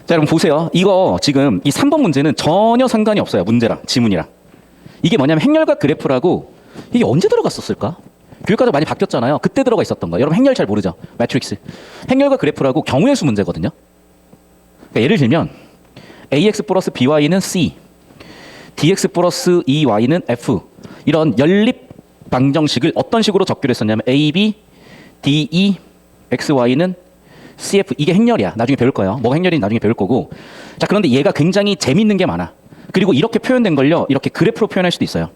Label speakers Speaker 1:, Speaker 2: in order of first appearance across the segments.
Speaker 1: 자, 여러분 보세요. 이거 지금 이 3번 문제는 전혀 상관이 없어요. 문제랑 지문이랑. 이게 뭐냐면 행렬과 그래프라고 이게 언제 들어갔었을까? 교육과정 많이 바뀌었잖아요. 그때 들어가 있었던 거예요. 여러분 행렬 잘 모르죠? 매트릭스. 행렬과 그래프라고 경우의 수 문제거든요. 그러니까 예를 들면 ax 플러스 by는 c, dx 플러스 2y는 f 이런 연립 방정식을 어떤 식으로 적기로 했었냐면 a, b, d, e, x, y는 cf 이게 행렬이야. 나중에 배울 거예요. 뭐가 행렬인지 나중에 배울 거고. 자, 그런데 얘가 굉장히 재밌는 게 많아. 그리고 이렇게 표현된 걸요. 이렇게 그래프로 표현할 수도 있어요.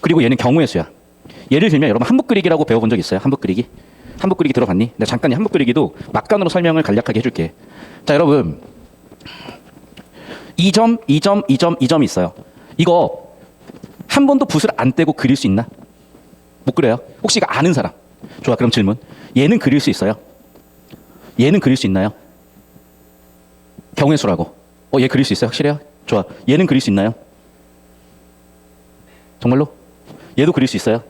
Speaker 1: 그리고 얘는 경우의 수야. 예를 들면 여러분 한북 그리기라고 배워본 적 있어요? 한북 그리기? 한북 그리기 들어봤니? 내가 잠깐 한북 그리기도 막간으로 설명을 간략하게 해줄게. 자, 여러분 2점, 2점, 2점, 2점이 있어요. 이거 한 번도 붓을 안 떼고 그릴 수 있나? 못 그려요? 혹시 이거 아는 사람? 좋아, 그럼 질문. 얘는 그릴 수 있어요? 얘는 그릴 수 있나요? 경우의 수라고. 얘 그릴 수 있어요? 확실해요? 좋아. 얘는 그릴 수 있나요? 정말로? 얘도 그릴 수 있어요?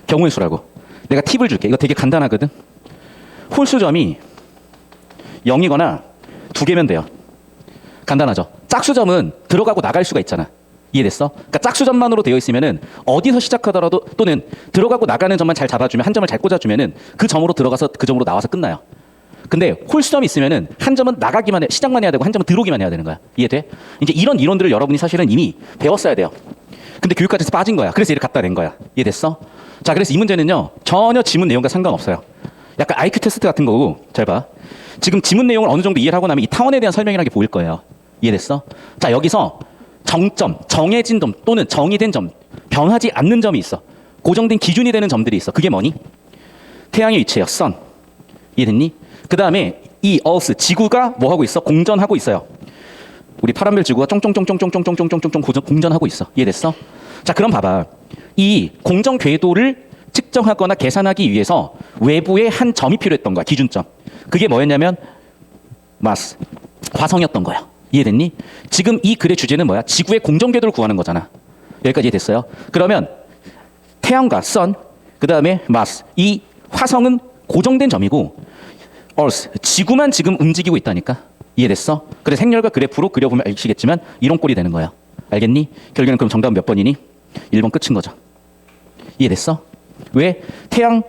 Speaker 1: 경우의 수라고. 내가 팁을 줄게. 이거 되게 간단하거든. 홀수점이 0이거나 2개면 돼요. 간단하죠. 짝수점은 들어가고 나갈 수가 있잖아. 이해됐어? 그러니까 짝수점만으로 되어 있으면은 어디서 시작하더라도 또는 들어가고 나가는 점만 잘 잡아주면 한 점을 잘 꽂아주면은 그 점으로 들어가서 그 점으로 나와서 끝나요. 근데 홀수점이 있으면은 한 점은 나가기만 해, 시작만 해야 되고 한 점은 들어오기만 해야 되는 거야. 이해돼? 이제 이런 이론들을 여러분이 사실은 이미 배웠어야 돼요. 근데 교육과정에서 빠진 거야. 그래서 얘를 갖다 낸 거야. 이해됐어? 자, 그래서 이 문제는요 전혀 지문 내용과 상관없어요. 약간 IQ 테스트 같은 거고. 잘 봐. 지금 지문 내용을 어느 정도 이해를 하고 나면 이 타원에 대한 설명이라는 게 보일 거예요. 이해됐어? 자, 여기서 정점, 정해진 점 또는 정의된 점, 변하지 않는 점이 있어. 고정된 기준이 되는 점들이 있어. 그게 뭐니? 태양의 위치예요. 선. 이해됐니? 그 다음에 이 어스, 지구가 뭐 하고 있어? 공전하고 있어요. 우리 파란별 지구가 쫑쫑쫑쫑쫑쫑쫑쫑쫑쫑 공전하고 있어. 이해됐어? 자, 그럼 봐봐. 이 공전 궤도를 측정하거나 계산하기 위해서 외부에 한 점이 필요했던 거야. 기준점. 그게 뭐였냐면 마스, 화성이었던 거야. 이해됐니? 지금 이 글의 주제는 뭐야? 지구의 공전 궤도를 구하는 거잖아. 여기까지 이해됐어요? 그러면 태양과 선, 그 다음에 마스, 이 화성은 고정된 점이고 Earth, 지구만 지금 움직이고 있다니까. 이해됐어? 그래서 행렬과 그래프로 그려보면 아시겠지만 이런 꼴이 되는 거야. 알겠니? 결국에는 그럼 정답은 몇 번이니? 1번 끝인 거죠. 이해됐어? 왜? 태양,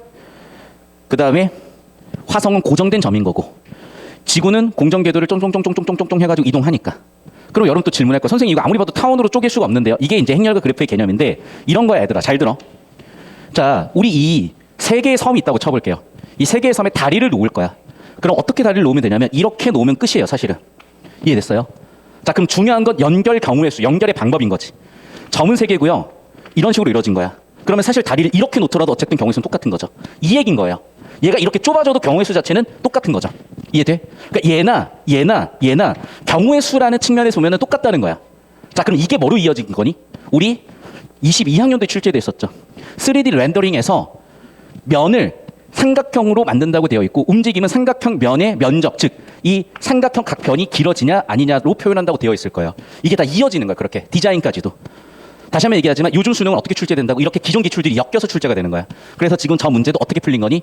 Speaker 1: 그 다음에 화성은 고정된 점인 거고 지구는 공전 궤도를 쫑쫑쫑쫑쫑쫑쫑 해가지고 이동하니까. 그럼 여러분 또 질문할 거야. 선생님 이거 아무리 봐도 타원으로 쪼갤 수가 없는데요. 이게 이제 행렬과 그래프의 개념인데 이런 거야 얘들아. 잘 들어. 자, 우리 이 세 개의 섬이 있다고 쳐볼게요. 이 세 개의 섬에 다리를 놓을 거야. 그럼 어떻게 다리를 놓으면 되냐면 이렇게 놓으면 끝이에요. 사실은. 이해됐어요? 자, 그럼 중요한 건 연결 경우의 수, 연결의 방법인 거지. 점은 세 개고요. 이런 식으로 이루어진 거야. 그러면 사실 다리를 이렇게 놓더라도 어쨌든 경우의 수는 똑같은 거죠. 이 얘기인 거예요. 얘가 이렇게 좁아져도 경우의 수 자체는 똑같은 거죠. 이해돼? 그러니까 얘나 경우의 수라는 측면에서 보면 똑같다는 거야. 자, 그럼 이게 뭐로 이어진 거니? 우리 22학년도에 출제됐었죠. 3D 렌더링에서 면을 삼각형으로 만든다고 되어 있고 움직임은 삼각형 면의 면적, 즉 이 삼각형 각 변이 길어지냐 아니냐로 표현한다고 되어 있을 거예요. 이게 다 이어지는 거야. 그렇게 디자인까지도. 다시 한번 얘기하지만 요즘 수능은 어떻게 출제된다고? 이렇게 기존 기출들이 엮여서 출제가 되는 거야. 그래서 지금 저 문제도 어떻게 풀린 거니?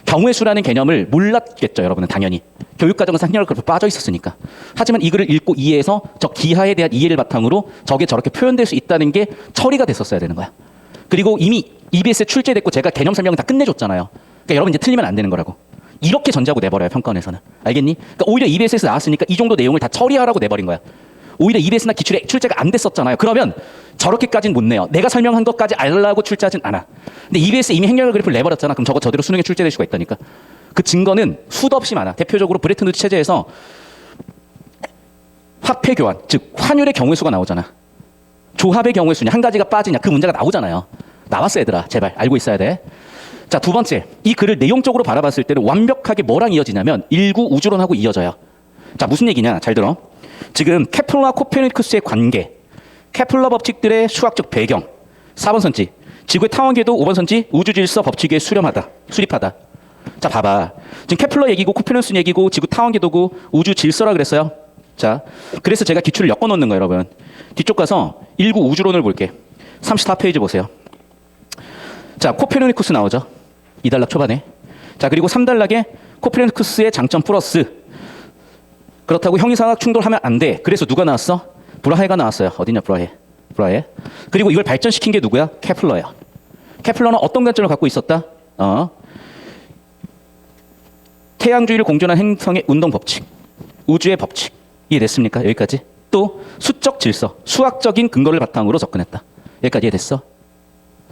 Speaker 1: 경우의 수라는 개념을 몰랐겠죠. 여러분은 당연히. 교육과정에서 행렬을 그렇게 빠져 있었으니까. 하지만 이 글을 읽고 이해해서 저 기하에 대한 이해를 바탕으로 저게 저렇게 표현될 수 있다는 게 처리가 됐었어야 되는 거야. 그리고 이미 EBS에 출제됐고 제가 개념 설명을 다 끝내줬잖아요. 그러니까 여러분 이제 틀리면 안 되는 거라고. 이렇게 전제하고 내버려요. 평가원에서는. 알겠니? 그러니까 오히려 EBS에서 나왔으니까 이 정도 내용을 다 처리하라고 내버린 거야. 오히려 EBS나 기출에 출제가 안 됐었잖아요. 그러면 저렇게까지는 못 내요. 내가 설명한 것까지 알라고 출제하진 않아. 근데 EBS에 이미 행렬 그래프를 내버렸잖아. 그럼 저거 저대로 수능에 출제될 수가 있다니까. 그 증거는 수도 없이 많아. 대표적으로 브레튼 우드 체제에서 화폐 교환, 즉 환율의 경우의 수가 나오잖아. 조합의 경우의 수냐 한 가지가 빠지냐 그 문제가 나오잖아요. 나왔어 얘들아. 제발 알고 있어야 돼. 자, 두 번째. 이 글을 내용적으로 바라봤을 때는 완벽하게 뭐랑 이어지냐면 일구 우주론하고 이어져요. 자, 무슨 얘기냐? 잘 들어. 지금 케플러와 코페르니쿠스의 관계, 케플러 법칙들의 수학적 배경, 4번 선지, 지구의 타원궤도 5번 선지, 우주질서 법칙에 수립하다. 자, 봐봐. 지금 케플러 얘기고 코페르니쿠스 얘기고 지구 타원궤도고 우주질서라 그랬어요. 자, 그래서 제가 기출을 엮어 놓는 거예요, 여러분. 뒤쪽 가서 일구 우주론을 볼게. 34페이지 보세요. 자, 코페르니쿠스 나오죠. 2단락 초반에. 자, 그리고 3단락에 코페르니쿠스의 장점 플러스 그렇다고 형이상학 충돌하면 안 돼. 그래서 누가 나왔어? 브라헤가 나왔어요. 어디냐 브라헤. 브라헤. 그리고 이걸 발전시킨 게 누구야? 케플러예요. 케플러는 어떤 관점을 갖고 있었다? 태양주위를 공전한 행성의 운동 법칙, 우주의 법칙. 이해됐습니까? 여기까지. 또 수적 질서, 수학적인 근거를 바탕으로 접근했다. 여기까지 이해됐어?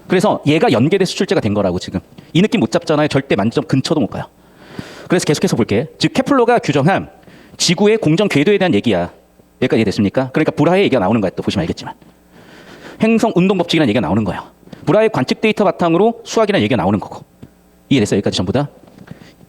Speaker 1: 그래서 얘가 연계대 수출제가 된 거라고 지금. 이 느낌 못 잡잖아요. 절대 만점 근처도 못 가요. 그래서 계속해서 볼게. 즉 케플러가 규정한 지구의 공전 궤도에 대한 얘기야. 여기까지 이해됐습니까? 그러니까 브라헤의 얘기가 나오는 거야. 또 보시면 알겠지만. 행성 운동 법칙이라는 얘기가 나오는 거예요. 브라헤의 관측 데이터 바탕으로 수학이라는 얘기가 나오는 거고. 이해됐어요? 여기까지 전부 다?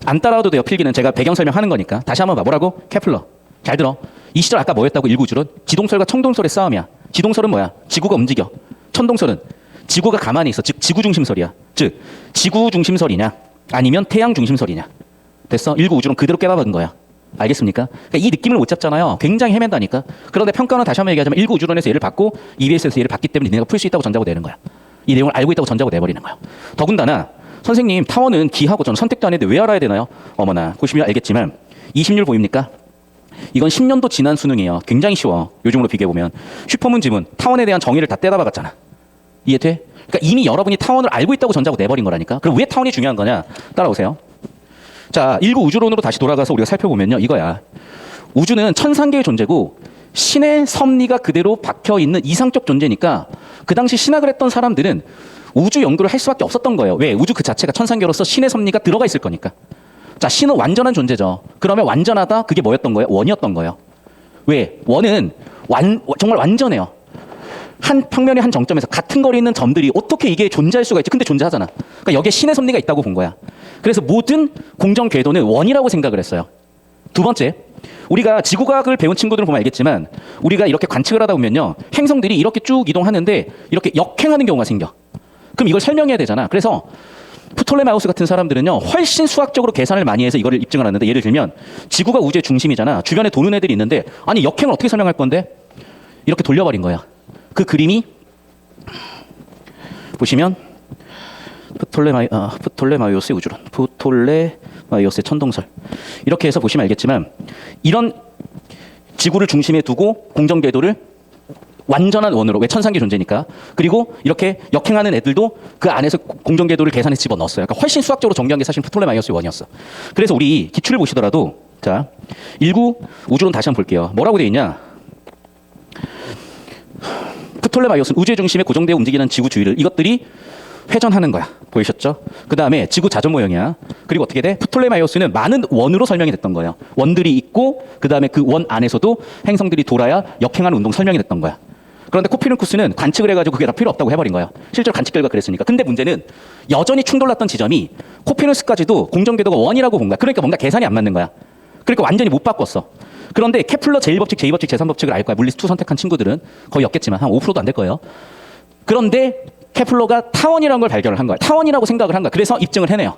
Speaker 1: 안 따라와도 돼요. 필기는 제가 배경 설명하는 거니까. 다시 한번 봐. 뭐라고? 케플러. 잘 들어. 이 시절 아까 뭐였다고? 일구주론? 지동설과 청동설의 싸움이야. 지동설은 뭐야? 지구가 움직여. 천동설은 지구가 가만히 있어. 즉 지구 중심설이야. 즉 지구 중심설이냐 아니면 태양 중심설이냐. 됐어? 일구우주론 그대로 깨달은 거야. 알겠습니까? 그러니까 이 느낌을 못 잡잖아요. 굉장히 헤맨다니까. 그런데 평가는 다시 한번 얘기하자면 일구우주론에서 얘를 받고 EBS에서 얘를 받기 때문에 니네가 풀 수 있다고 전자고 내는 거야. 이 내용을 알고 있다고 전자고 내버리는 거야. 더군다나 선생님 타원은 기하고 저는 선택도 안 했는데 왜 알아야 되나요? 어머나 보시면 알겠지만 20률 보입니까? 이건 10년도 지난 수능이에요. 굉장히 쉬워. 요즘으로 비교해보면. 슈퍼문 지문 타원에 대한 정의를 다 떼다 박았잖아. 이해돼? 그러니까 이미 여러분이 타원을 알고 있다고 전자고 내버린 거라니까. 그럼 왜 타원이 중요한 거냐? 따라오세요. 자, 일구 우주론으로 다시 돌아가서 우리가 살펴보면요. 이거야. 우주는 천상계의 존재고 신의 섭리가 그대로 박혀있는 이상적 존재니까 그 당시 신학을 했던 사람들은 우주 연구를 할 수밖에 없었던 거예요. 왜? 우주 그 자체가 천상계로서 신의 섭리가 들어가 있을 거니까. 자, 신은 완전한 존재죠. 그러면 완전하다? 그게 뭐였던 거예요? 원이었던 거예요. 왜? 원은 정말 완전해요. 한 평면의 한 정점에서 같은 거리에 있는 점들이 어떻게 이게 존재할 수가 있지? 근데 존재하잖아. 그러니까 여기에 신의 섭리가 있다고 본 거야. 그래서 모든 공정 궤도는 원이라고 생각을 했어요. 두 번째, 우리가 지구과학을 배운 친구들은 보면 알겠지만 우리가 이렇게 관측을 하다 보면요. 행성들이 이렇게 쭉 이동하는데 이렇게 역행하는 경우가 생겨. 그럼 이걸 설명해야 되잖아. 그래서 프톨레마우스 같은 사람들은요. 훨씬 수학적으로 계산을 많이 해서 이거를 입증을 하는데 예를 들면 지구가 우주의 중심이잖아. 주변에 도는 애들이 있는데 아니 역행을 어떻게 설명할 건데? 이렇게 돌려버린 거야. 그 그림이 보시면 프톨레마이오스의 우주론, 프톨레마이오스의 천동설 이렇게 해서 보시면 알겠지만 이런 지구를 중심에 두고 공정궤도를 완전한 원으로 왜 천상계 존재니까 그리고 이렇게 역행하는 애들도 그 안에서 공정궤도를 계산해서 집어넣었어요. 그러니까 훨씬 수학적으로 정교한 게 사실 프톨레마이오스의 원이었어. 그래서 우리 기출을 보시더라도 자 일구 우주론 다시 한번 볼게요. 뭐라고 돼 있냐? 프톨레마이오스는 우주의 중심에 고정되어 움직이는 지구 주위를 이것들이 회전하는 거야. 보이셨죠? 그 다음에 지구 자전 모형이야. 그리고 어떻게 돼? 프톨레마이오스는 많은 원으로 설명이 됐던 거예요. 원들이 있고 그 다음에 그 원 안에서도 행성들이 돌아야 역행하는 운동 설명이 됐던 거야. 그런데 코페르니쿠스는 관측을 해가지고 그게 다 필요 없다고 해버린 거예요. 실제로 관측 결과 그랬으니까. 근데 문제는 여전히 충돌났던 지점이 코페르니쿠스까지도 공정궤도가 원이라고 본 거야. 그러니까 뭔가 계산이 안 맞는 거야. 그러니까 완전히 못 바꿨어. 그런데 케플러 제1법칙, 제2법칙, 제3법칙을 알 거야. 물리스 2 선택한 친구들은 거의 없겠지만 한 5%도 안 될 거예요. 그런데 케플러가 타원이라는 걸 발견을 한 거야. 타원이라고 생각을 한 거야. 그래서 입증을 해내요.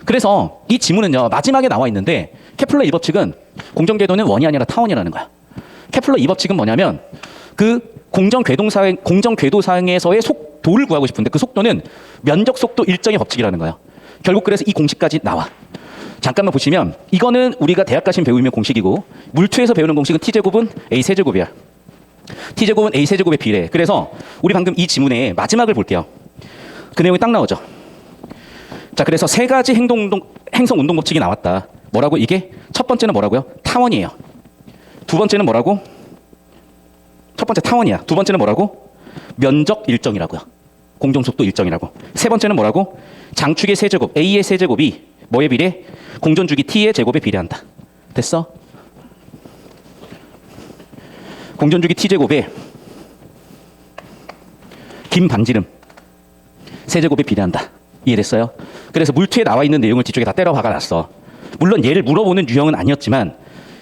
Speaker 1: 그래서 이 지문은요. 마지막에 나와 있는데 케플러 2법칙은 공정궤도는 원이 아니라 타원이라는 거야. 케플러 2법칙은 뭐냐면 그 공정궤도상에서의 속도를 구하고 싶은데 그 속도는 면적 속도 일정의 법칙이라는 거예요. 결국 그래서 이 공식까지 나와. 잠깐만 보시면 이거는 우리가 대학 가시면 배우면 공식이고 물투에서 배우는 공식은 t제곱은 a 세제곱이야. t제곱은 a 세제곱에 비례해. 그래서 우리 방금 이 지문의 마지막을 볼게요. 그 내용이 딱 나오죠. 자, 그래서 세 가지 행성 운동 법칙이 나왔다. 뭐라고? 이게 첫 번째는 뭐라고요? 타원이에요. 두 번째는 뭐라고? 첫 번째 타원이야. 두 번째는 뭐라고? 면적 일정이라고요. 공정속도 일정이라고. 세 번째는 뭐라고? 장축의 세제곱, a의 세제곱이 뭐에 비례? 공전주기 t의 제곱에 비례한다. 됐어? 공전주기 t제곱에 긴 반지름 세제곱에 비례한다. 이해됐어요? 그래서 물투에 나와 있는 내용을 뒤쪽에 다 때려 박아놨어. 물론 얘를 물어보는 유형은 아니었지만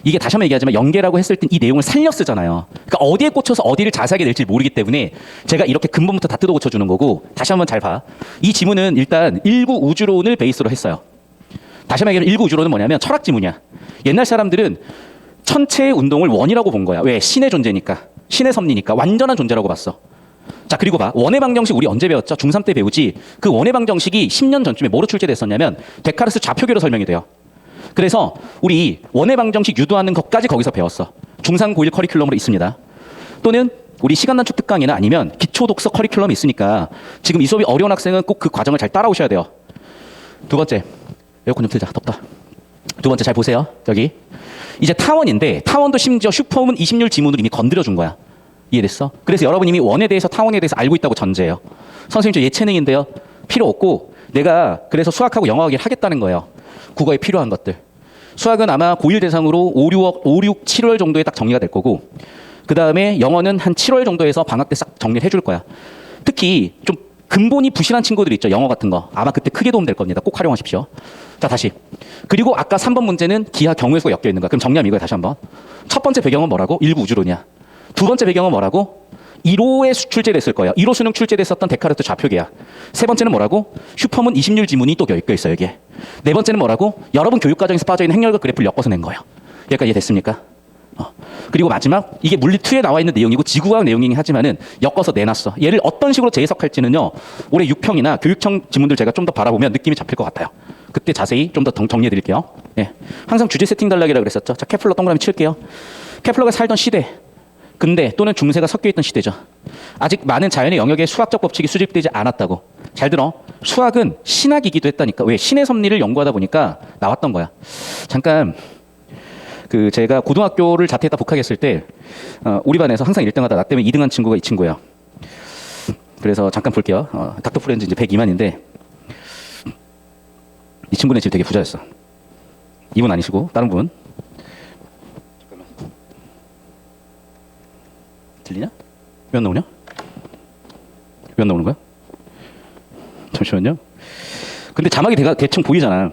Speaker 1: 이게 다시 한번 얘기하지만 연계라고 했을 땐 이 내용을 살려 쓰잖아요. 그러니까 어디에 꽂혀서 어디를 자세하게 낼지 모르기 때문에 제가 이렇게 근본부터 다 뜯어 고쳐주는 거고 다시 한번 잘 봐. 이 지문은 일단 일구 우주론을 베이스로 했어요. 다시 한번 얘기하면 일구 우주론은 뭐냐면 철학 지문이야. 옛날 사람들은 천체의 운동을 원이라고 본 거야. 왜? 신의 존재니까. 신의 섭리니까. 완전한 존재라고 봤어. 자, 그리고 봐. 원의 방정식 우리 언제 배웠죠? 중3 때 배우지. 그 원의 방정식이 10년 전쯤에 뭐로 출제됐었냐면 데카르트 좌표계로 설명이 돼요. 그래서 우리 원의 방정식 유도하는 것까지 거기서 배웠어. 중3 고1 커리큘럼으로 있습니다. 또는 우리 시간 단축 특강이나 아니면 기초 독서 커리큘럼이 있으니까 지금 이 수업이 어려운 학생은 꼭 그 과정을 잘 따라오셔야 돼요. 두 번째, 에어컨 좀 틀자. 덥다. 두 번째 잘 보세요. 여기 이제 타원인데 타원도 심지어 슈퍼문 20률 지문을 이미 건드려 준 거야. 이해됐어? 그래서 여러분 이미 원에 대해서 타원에 대해서 알고 있다고 전제해요. 선생님 저 예체능인데요. 필요 없고 내가 그래서 수학하고 영어하기를 하겠다는 거예요. 국어에 필요한 것들. 수학은 아마 고1 대상으로 5, 6, 7월 정도에 딱 정리가 될 거고 그 다음에 영어는 한 7월 정도에서 방학 때 싹 정리를 해줄 거야. 특히 좀 근본이 부실한 친구들 있죠. 영어 같은 거. 아마 그때 크게 도움 될 겁니다. 꼭 활용하십시오. 자, 다시. 그리고 아까 3번 문제는 기하 경우의 수가 엮여 있는 거야. 그럼 정리하면 이거야. 다시 한번. 첫 번째 배경은 뭐라고? 일부 우주론이야. 두 번째 배경은 뭐라고? 1호에 출제됐을 거예요. 1호 수능 출제됐었던 데카르트 좌표계야. 세 번째는 뭐라고? 슈퍼문 20률 지문이 또 엮여 있어요. 여기에. 네 번째는 뭐라고? 여러분 교육과정에서 빠져있는 행렬과 그래프를 엮어서 낸 거예요. 여기까지 이해됐습니까? 그리고 마지막 이게 물리2에 나와 있는 내용이고 지구과학 내용이긴 하지만은 엮어서 내놨어. 얘를 어떤 식으로 재해석할지는요. 올해 6평이나 교육청 지문들 제가 좀 더 바라보면 느낌이 잡힐 것 같아요. 그때 자세히 좀 더 정리해 드릴게요. 예. 항상 주제 세팅 달라기라고 그랬었죠. 자, 케플러 동그라미 칠게요. 케플러가 살던 시대. 근대 또는 중세가 섞여 있던 시대죠. 아직 많은 자연의 영역에 수학적 법칙이 수집되지 않았다고. 잘 들어. 수학은 신학이기도 했다니까. 왜? 신의 섭리를 연구하다 보니까 나왔던 거야. 잠깐 그 제가 고등학교를 자퇴했다 복학했을 때 우리 반에서 항상 1등하다 나 때문에 2등한 친구가 이 친구예요. 그래서 잠깐 볼게요. 닥터 프렌즈 이제 102만인데 이 친구는 지금 되게 부자였어. 이분 아니시고 다른 분. 잠깐만. 들리냐? 왜 안 나오냐? 왜 안 나오는 거야? 잠시만요. 근데 자막이 대충 보이잖아.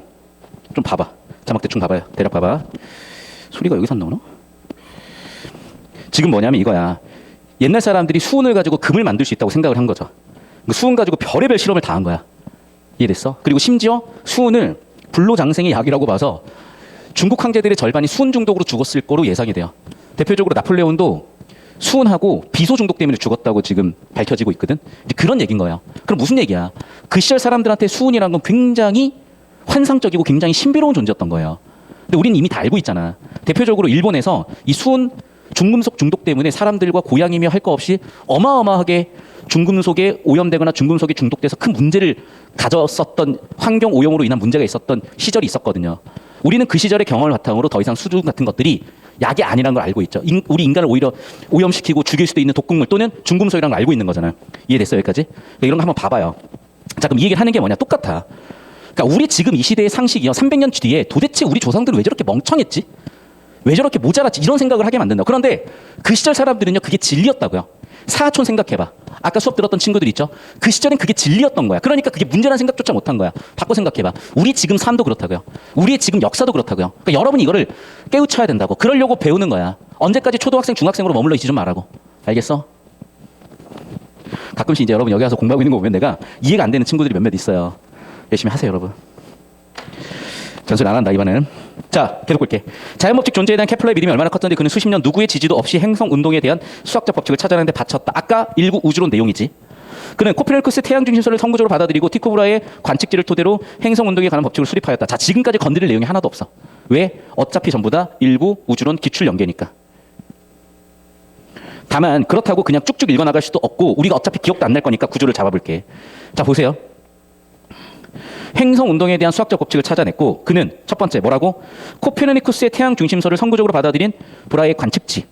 Speaker 1: 좀 봐봐. 자막 대충 봐봐요. 대략 봐봐. 소리가 여기서 안 나오나? 지금 뭐냐면 이거야. 옛날 사람들이 수은을 가지고 금을 만들 수 있다고 생각을 한 거죠. 수은 가지고 별의별 실험을 다 한 거야. 이해됐어? 그리고 심지어 수은을 불로장생의 약이라고 봐서 중국 황제들의 절반이 수은 중독으로 죽었을 거로 예상이 돼요. 대표적으로 나폴레온도 수은하고 비소 중독 때문에 죽었다고 지금 밝혀지고 있거든. 그런 얘기인 거예요. 그럼 무슨 얘기야? 그 시절 사람들한테 수은이라는 건 굉장히 환상적이고 굉장히 신비로운 존재였던 거예요. 근데 우리는 이미 다 알고 있잖아. 대표적으로 일본에서 이 수은 중금속 중독 때문에 사람들과 고양이며 할 거 없이 어마어마하게 중금속에 오염되거나 중금속에 중독돼서 큰 문제를 가졌었던 환경 오염으로 인한 문제가 있었던 시절이 있었거든요. 우리는 그 시절의 경험을 바탕으로 더 이상 수중 같은 것들이 약이 아니라는 걸 알고 있죠. 우리 인간을 오히려 오염시키고 죽일 수도 있는 독극물 또는 중금속이라는 걸 알고 있는 거잖아요. 이해됐어요 여기까지? 그러니까 이런 거 한번 봐봐요. 자, 그럼 이 얘기를 하는 게 뭐냐? 똑같아. 그러니까 우리 지금 이 시대의 상식이요. 300년 뒤에 도대체 우리 조상들은 왜 저렇게 멍청했지? 왜 저렇게 모자랐지? 이런 생각을 하게 만든다. 그런데 그 시절 사람들은요. 그게 진리였다고요. 사하촌 생각해봐. 아까 수업 들었던 친구들 있죠? 그 시절엔 그게 진리였던 거야. 그러니까 그게 문제라는 생각조차 못한 거야. 바꿔 생각해봐. 우리 지금 삶도 그렇다고요. 우리의 지금 역사도 그렇다고요. 그러니까 여러분이 이거를 깨우쳐야 된다고. 그러려고 배우는 거야. 언제까지 초등학생, 중학생으로 머물러 있지 좀 말라고. 알겠어? 가끔씩 이제 여러분 여기 와서 공부하고 있는 거 보면 내가 이해가 안 되는 친구들이 몇몇 있어요. 열심히 하세요, 여러분. 전술 안 한다, 이번에는. 자, 계속 볼게. 자연법칙 존재에 대한 케플러의 믿음이 얼마나 컸던데 그는 수십 년 누구의 지지도 없이 행성 운동에 대한 수학적 법칙을 찾아내는 데 바쳤다. 아까 일구 우주론 내용이지. 그는 코페르니쿠스의 태양 중심설을 선구적으로 받아들이고 티코브라의 관측지를 토대로 행성 운동에 관한 법칙을 수립하였다. 자, 지금까지 건드릴 내용이 하나도 없어. 왜? 어차피 전부 다 일구 우주론 기출 연계니까. 다만 그렇다고 그냥 쭉쭉 읽어나갈 수도 없고 우리가 어차피 기억도 안 날 거니까 구조를 잡아볼게. 자, 보세요. 행성 운동에 대한 수학적 법칙을 찾아냈고 그는 첫 번째 뭐라고? 코페르니쿠스의 태양 중심설을 선구적으로 받아들인 브라의 관측치.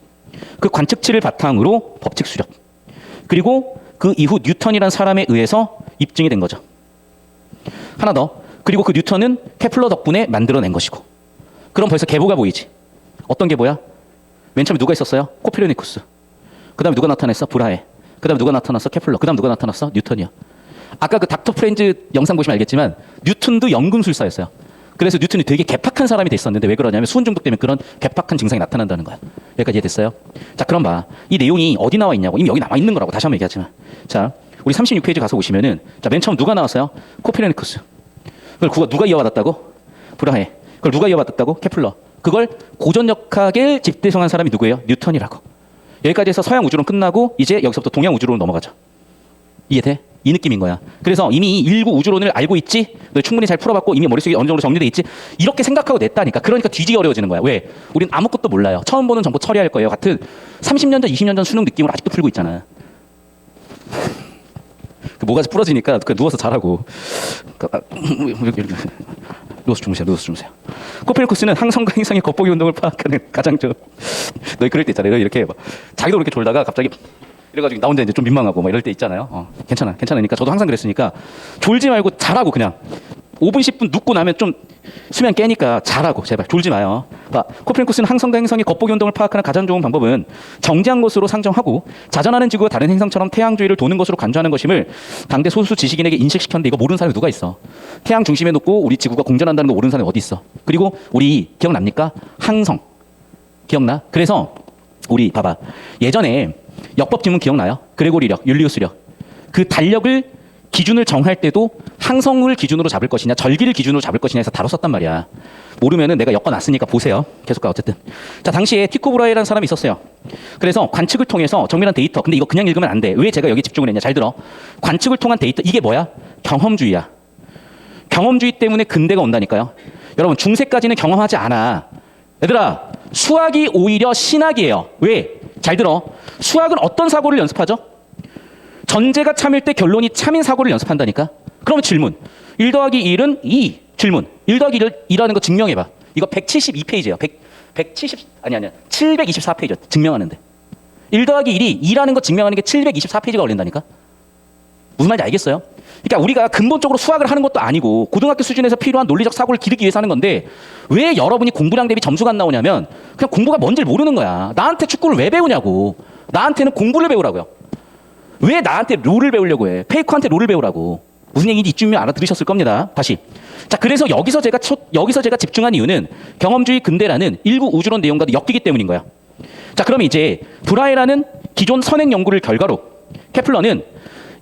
Speaker 1: 그 관측치를 바탕으로 법칙 수립. 그리고 그 이후 뉴턴이라는 사람에 의해서 입증이 된 거죠. 하나 더. 그리고 그 뉴턴은 케플러 덕분에 만들어낸 것이고. 그럼 벌써 계보가 보이지. 어떤 계보야? 맨 처음에 누가 있었어요? 코페르니쿠스. 그 다음에 누가 나타났어? 브라해. 그 다음에 누가 나타났어? 케플러. 그 다음 누가 나타났어? 뉴턴이야. 아까 그 닥터 프렌즈 영상 보시면 알겠지만 뉴턴도 연금술사였어요. 그래서 뉴턴이 되게 개팍한 사람이 됐었는데 왜 그러냐면 수은 중독 때문에 그런 개팍한 증상이 나타난다는 거야. 여기까지 이해됐어요? 자, 그럼 봐. 이 내용이 어디 나와 있냐고. 이미 여기 나와 있는 거라고 다시 한번 얘기하지만. 자, 우리 36페이지 가서 보시면은 자, 맨 처음 누가 나왔어요? 코페르니쿠스. 그걸 누가 이어받았다고? 브라해. 그걸 누가 이어받았다고? 케플러. 그걸 고전역학을 집대성한 사람이 누구예요? 뉴턴이라고. 여기까지 해서 서양 우주론 끝나고 이제 여기서부터 동양 우주론으로 넘어가죠. 이해돼? 이 느낌인 거야. 그래서 이미 일구 우주론을 알고 있지? 너 충분히 잘 풀어봤고 이미 머릿속에 어느 정도 정리돼 있지? 이렇게 생각하고 냈다니까. 그러니까 뒤지기 어려워지는 거야. 왜? 우린 아무것도 몰라요. 처음 보는 정보 처리할 거예요. 같은 30년 전, 20년 전 수능 느낌으로 아직도 풀고 있잖아. 그 모가지 부러지니까 그냥 누워서 자라고. 이렇게. 누워서 주무세요. 누워서 주무세요. 코페르니쿠스는 항성과 행성의 겉보기 운동을 파악하는 가장 너희 그럴 때 있잖아요. 이렇게 막 자기도 이렇게 졸다가 갑자기 이래가지고 나 혼자 이제 좀 민망하고 막 이럴 때 있잖아요. 괜찮으니까 저도 항상 그랬으니까 졸지 말고 자라고 그냥 5분 10분 눕고 나면 좀 수면 깨니까 자라고 제발 졸지 마요. 코페르니쿠스는 항성과 행성의 겉보기 운동을 파악하는 가장 좋은 방법은 정지한 것으로 상정하고 자전하는 지구가 다른 행성처럼 태양 주위를 도는 것으로 간주하는 것임을 당대 소수 지식인에게 인식시켰는데 이거 모르는 사람이 누가 있어? 태양 중심에 놓고 우리 지구가 공전한다는 거 모르는 사람이 어디 있어? 그리고 우리 기억납니까? 항성 기억나? 그래서 우리 봐봐 예전에 역법 지문 기억나요? 그레고리력, 율리우스력. 그 달력을 기준을 정할 때도 항성을 기준으로 잡을 것이냐 절기를 기준으로 잡을 것이냐 해서 다뤘었단 말이야. 모르면은 내가 엮어놨으니까 보세요. 계속 가 어쨌든. 자 당시에 티코 브라이라는 사람이 있었어요. 그래서 관측을 통해서 정밀한 데이터. 근데 이거 그냥 읽으면 안 돼. 왜 제가 여기 집중을 했냐. 잘 들어. 관측을 통한 데이터. 이게 뭐야? 경험주의야. 경험주의 때문에 근대가 온다니까요. 여러분 중세까지는 경험하지 않아. 얘들아 수학이 오히려 신학이에요. 왜? 잘 들어. 수학은 어떤 사고를 연습하죠? 전제가 참일 때 결론이 참인 사고를 연습한다니까. 그러면 질문. 1 더하기 1은 2. 질문. 1 더하기 2라는 거 증명해봐. 이거 172페이지예요. 724페이지야. 증명하는데. 1 더하기 1이 2라는 거 증명하는 게 724페이지가 걸린다니까. 무슨 말인지 알겠어요? 그러니까 우리가 근본적으로 수학을 하는 것도 아니고 고등학교 수준에서 필요한 논리적 사고를 기르기 위해서 하는 건데 왜 여러분이 공부량 대비 점수가 안 나오냐면 그냥 공부가 뭔지를 모르는 거야. 나한테 축구를 왜 배우냐고. 나한테는 공부를 배우라고요. 왜 나한테 룰을 배우려고 해? 페이커한테 룰을 배우라고. 무슨 얘기인지 이쯤이면 알아들으셨을 겁니다. 다시. 자, 그래서 여기서 제가 집중한 이유는 경험주의 근대라는 일부 우주론 내용과도 엮이기 때문인 거야. 자, 그럼 이제 브라이라는 기존 선행 연구를 결과로 케플러는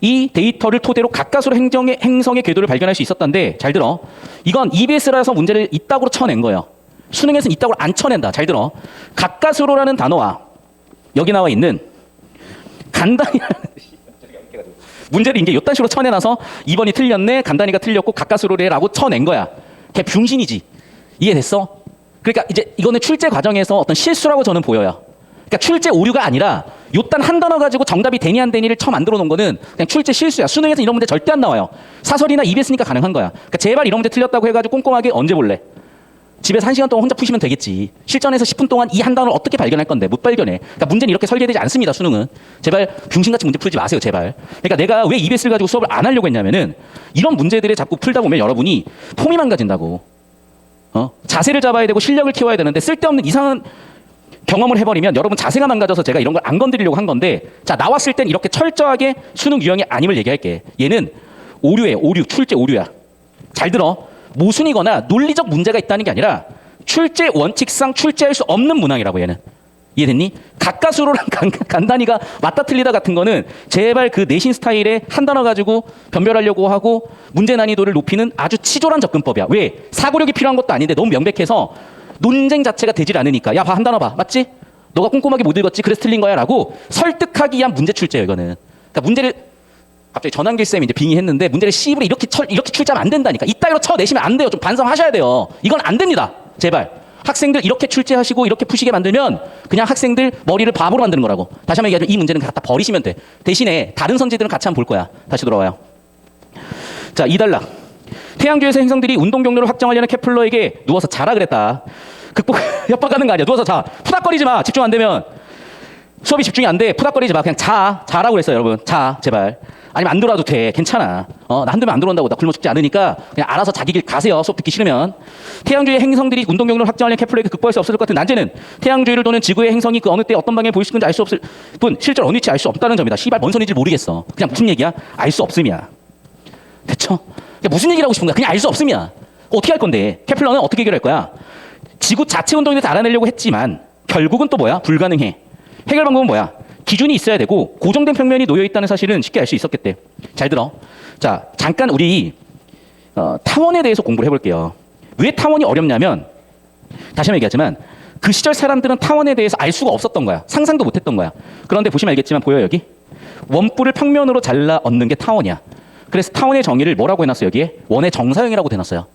Speaker 1: 이 데이터를 토대로 가까스로 행성의 궤도를 발견할 수 있었던데 잘 들어. 이건 EBS라서 문제를 이따구로 쳐낸 거예요. 수능에서는 이따구로 안 쳐낸다. 잘 들어. 가까스로라는 단어와 여기 나와 있는 간단히라는 문제를 이제 이딴 식으로 쳐내놔서 2번이 틀렸네, 간단히가 틀렸고 가까스로래라고 쳐낸 거야. 걔 병신이지. 이해됐어? 그러니까 이제 이거는 출제 과정에서 어떤 실수라고 저는 보여요. 그러니까 출제 오류가 아니라 요딴 한 단어 가지고 정답이 되니 안 되니를 만들어 놓은 거는 그냥 출제 실수야. 수능에서 이런 문제 절대 안 나와요. 사설이나 EBS니까 가능한 거야. 그러니까 제발 이런 문제 틀렸다고 해가지고 꼼꼼하게 언제 볼래? 집에서 1시간 동안 혼자 푸시면 되겠지. 실전에서 10분 동안 이 한 단어를 어떻게 발견할 건데 못 발견해. 그러니까 문제는 이렇게 설계되지 않습니다. 수능은. 제발 병신같이 문제 풀지 마세요. 제발. 그러니까 내가 왜 EBS를 가지고 수업을 안 하려고 했냐면은 이런 문제들을 자꾸 풀다 보면 여러분이 폼이 망가진다고. 자세를 잡아야 되고 실력을 키워야 되는데 쓸데없는 이상한 경험을 해버리면 여러분 자세가 망가져서 제가 이런 걸 안 건드리려고 한 건데 자 나왔을 땐 이렇게 철저하게 수능 유형이 아님을 얘기할게. 얘는 오류예요. 오류. 출제 오류야. 잘 들어. 모순이거나 논리적 문제가 있다는 게 아니라 출제 원칙상 출제할 수 없는 문항이라고 얘는. 이해됐니? 가까스로랑 간단히가 맞다 틀리다 같은 거는 제발 그 내신 스타일에 한 단어 가지고 변별하려고 하고 문제 난이도를 높이는 아주 치졸한 접근법이야. 왜? 사고력이 필요한 것도 아닌데 너무 명백해서 논쟁 자체가 되질 않으니까 야, 봐, 한 단어 봐. 맞지? 너가 꼼꼼하게 못 읽었지? 그래서 틀린 거야 라고 설득하기 위한 문제 출제예요. 이거는. 그러니까 문제를 갑자기 전환길 쌤이 이제 빙의했는데 문제를 C부로 이렇게 출제하면 안 된다니까. 이따위로 쳐내시면 안 돼요. 좀 반성하셔야 돼요. 이건 안 됩니다. 제발. 학생들 이렇게 출제하시고 이렇게 푸시게 만들면 그냥 학생들 머리를 바보로 만드는 거라고. 다시 한번 얘기하자면 이 문제는 갖다 버리시면 돼. 대신에 다른 선지들은 같이 한번 볼 거야. 다시 돌아와요. 자, 2단락. 태양주에서 행성들이 운동 경로를 확정하려는 케플러에게 누워서 자라 그랬다. 극복 협박하는 거 아니야. 누워서 자. 푸닥거리지 마. 집중 안 되면. 수업이 집중이 안 돼. 푸닥거리지 마. 그냥 자라고 그랬어요, 여러분. 자, 제발. 아니면 안 들어와도 돼. 괜찮아. 나 한두 명 안 들어온다고 나 굶어 죽지 않으니까 그냥 알아서 자기 길 가세요. 수업 듣기 싫으면. 태양주의 행성들이 운동 경로를 확정하려는 케플러에게 극복할 수 없을 것 같은 난제는 태양주위를 도는 지구의 행성이 그 어느 때 어떤 방향에 보일 수 있는지 알 수 없을 뿐 실제로 어느 위치 알 수 없다는 점이다. 씨발 뭔 소리인지 모르겠어. 그냥 무슨 얘기야? 알 수 없음이야. 됐죠? 무슨 얘기를 하고 싶은 거야? 그냥 알 수 없음이야. 어떻게 할 건데? 케플러는 어떻게 해결할 거야? 지구 자체 운동에 대해서 알아내려고 했지만 결국은 또 뭐야? 불가능해. 해결 방법은 뭐야? 기준이 있어야 되고 고정된 평면이 놓여 있다는 사실은 쉽게 알 수 있었겠대. 잘 들어. 자, 잠깐 우리 타원에 대해서 공부를 해볼게요. 왜 타원이 어렵냐면 다시 한번 얘기하지만 그 시절 사람들은 타원에 대해서 알 수가 없었던 거야. 상상도 못했던 거야. 그런데 보시면 알겠지만 보여요 여기? 원뿔을 평면으로 잘라 얻는 게 타원이야. 그래서 타원의 정의를 뭐라고 해놨어요 여기에? 원의 정사형이라고 해놨어요.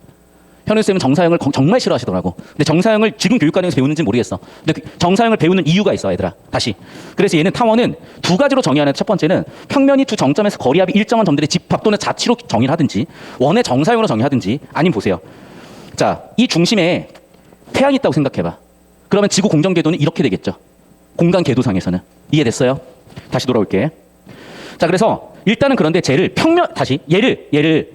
Speaker 1: 현우 쌤은 정사형을 정말 싫어하시더라고. 근데 정사형을 지금 교육과정에서 배우는지 모르겠어. 근데 정사형을 배우는 이유가 있어 얘들아. 다시. 그래서 얘는 타원은 두 가지로 정의하는데 첫 번째는 평면이 두 정점에서 거리합이 일정한 점들의 집합 또는 자치로 정의를 하든지 원의 정사형으로 정의하든지 아니면 보세요. 자, 이 중심에 태양이 있다고 생각해봐. 그러면 지구 공전 궤도는 이렇게 되겠죠. 공간 궤도상에서는. 이해됐어요? 다시 돌아올게. 자, 그래서 일단은 그런데 쟤를 평면 다시 얘를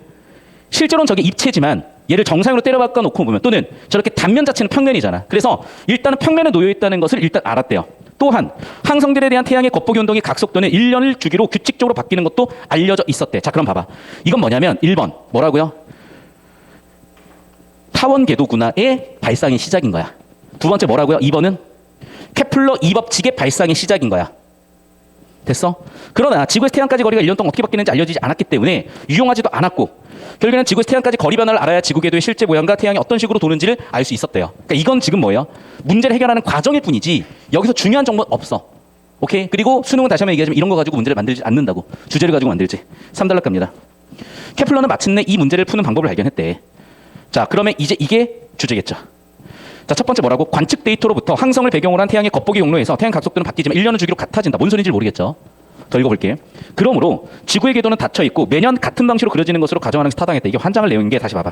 Speaker 1: 실제로는 저게 입체지만 얘를 정상으로 때려 박아 놓고 보면 또는 저렇게 단면 자체는 평면이잖아. 그래서 일단은 평면에 놓여 있다는 것을 일단 알았대요. 또한 항성들에 대한 태양의 겉보기 운동의 각속도는 1년을 주기로 규칙적으로 바뀌는 것도 알려져 있었대. 자, 그럼 봐봐. 이건 뭐냐면 1번 뭐라고요? 타원 궤도군화의 발상의 시작인 거야. 두 번째 뭐라고요? 2번은 케플러 2법칙의 발상의 시작인 거야. 됐어? 그러나 지구에서 태양까지 거리가 1년 동안 어떻게 바뀌는지 알려지지 않았기 때문에 유용하지도 않았고 결국에는 지구에서 태양까지 거리 변화를 알아야 지구 궤도의 실제 모양과 태양이 어떤 식으로 도는지를 알 수 있었대요. 그러니까 이건 지금 뭐예요? 문제를 해결하는 과정일 뿐이지 여기서 중요한 정보는 없어. 오케이? 그리고 수능은 다시 한번 얘기하지만 이런 거 가지고 문제를 만들지 않는다고. 주제를 가지고 만들지. 3달러 갑니다. 케플러는 마침내 이 문제를 푸는 방법을 발견했대. 자, 그러면 이제 이게 주제겠죠. 자, 첫 번째 뭐라고? 관측 데이터로부터 항성을 배경으로 한 태양의 겉보기 용로에서 태양 각속도는 바뀌지만 1년을 주기로 같아진다. 뭔 소리인지 모르겠죠. 더 읽어볼게. 그러므로 지구의 궤도는 닫혀 있고 매년 같은 방식으로 그려지는 것으로 가정하는 것이 타당했다. 이게 환장을 내용인 게 다시 봐봐.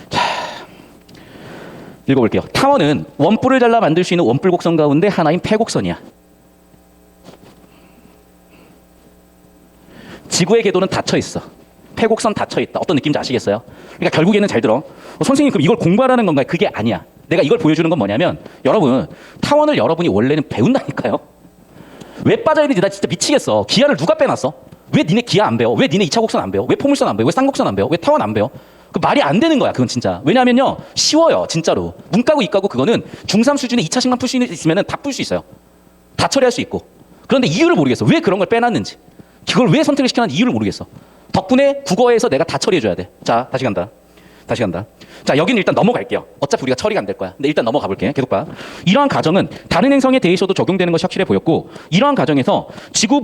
Speaker 1: 자, 읽어볼게요. 타원은 원뿔을 잘라 만들 수 있는 원뿔 곡선 가운데 하나인 패곡선이야. 지구의 궤도는 닫혀 있어. 패곡선 닫혀 있다. 어떤 느낌인지 아시겠어요? 그러니까 결국에는 잘 들어. 선생님 그럼 이걸 공부하라는 건가요? 그게 아니야. 내가 이걸 보여주는 건 뭐냐면 여러분 타원을 여러분이 원래는 배운다니까요. 왜 빠져야 되지? 나 진짜 미치겠어. 기하를 누가 빼놨어? 왜 니네 기하 안 배워? 왜 니네 2차 곡선 안 배워? 왜 포물선 안 배워? 왜 쌍곡선 안 배워? 왜 타원 안 배워? 그 말이 안 되는 거야. 그건 진짜. 왜냐면요. 쉬워요. 진짜로. 문과고 이과고 그거는 중3 수준의 2차식만 풀 수 있으면 다 풀 수 있어요. 다 처리할 수 있고. 그런데 이유를 모르겠어. 왜 그런 걸 빼놨는지. 그걸 왜 선택을 시켜놨는지 이유를 모르겠어. 덕분에 국어에서 내가 다 처리해줘야 돼. 자, 다시 간다. 자, 여기는 일단 넘어갈게요. 어차피 우리가 처리가 안 될 거야. 근데 일단 넘어가 볼게. 계속 봐. 이러한 가정은 다른 행성에 대해서도 적용되는 것이 확실해 보였고 이러한 가정에서 지구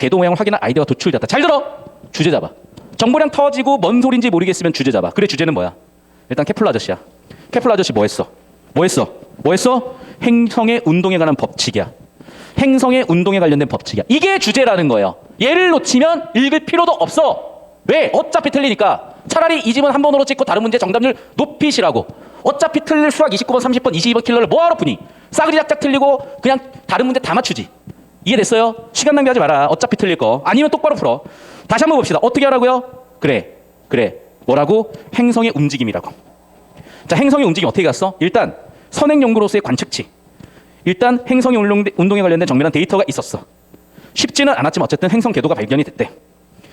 Speaker 1: 궤도 모양을 확인한 아이디어가 도출됐다. 잘 들어! 주제 잡아. 정보량 터지고 뭔 소린지 모르겠으면 주제 잡아. 그래, 주제는 뭐야? 일단 케플러 아저씨야. 케플러 아저씨 뭐 했어? 행성의 운동에 관한 법칙이야. 행성의 운동에 관련된 법칙이야. 이게 주제라는 거예요. 얘를 놓치면 읽을 필요도 없어. 왜? 어차피 틀리니까. 차라리 이 집은 한 번으로 찍고 다른 문제 정답률 높이시라고. 어차피 틀릴 수학 29번, 30번, 22번 킬러를 뭐하러 푸니? 싸그리 작작 틀리고 그냥 다른 문제 다 맞추지. 이해됐어요? 시간 낭비하지 마라. 어차피 틀릴 거. 아니면 똑바로 풀어. 다시 한번 봅시다. 어떻게 하라고요? 그래. 뭐라고? 행성의 움직임이라고. 자, 행성의 움직임 어떻게 갔어? 일단 선행 연구로서의 관측치. 일단 행성의 운동에 관련된 정밀한 데이터가 있었어. 쉽지는 않았지만 어쨌든 행성 궤도가 발견이 됐대.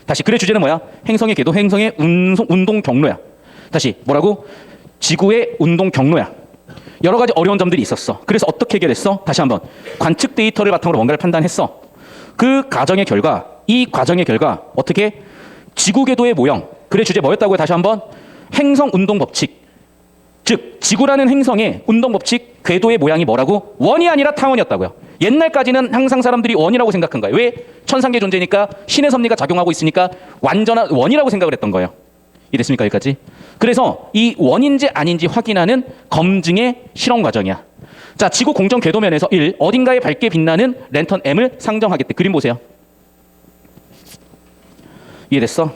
Speaker 1: 다시 그래, 주제는 뭐야? 행성의 궤도, 행성의 운동 경로야. 다시 뭐라고? 지구의 운동 경로야. 여러 가지 어려운 점들이 있었어. 그래서 어떻게 해결했어? 다시 한번 관측 데이터를 바탕으로 뭔가를 판단했어. 이 과정의 결과 어떻게? 지구 궤도의 모형. 그래, 주제 뭐였다고요? 다시 한번 행성 운동 법칙. 즉 지구라는 행성의 운동 법칙 궤도의 모양이 뭐라고? 원이 아니라 타원이었다고요. 옛날까지는 항상 사람들이 원이라고 생각한 거예요. 왜? 천상계 존재니까 신의 섭리가 작용하고 있으니까 완전한 원이라고 생각을 했던 거예요. 이해됐습니까? 여기까지? 그래서 이 원인지 아닌지 확인하는 검증의 실험 과정이야. 자, 지구 공전 궤도면에서 1. 어딘가에 밝게 빛나는 랜턴 M을 상정하겠대. 그림 보세요. 이해됐어?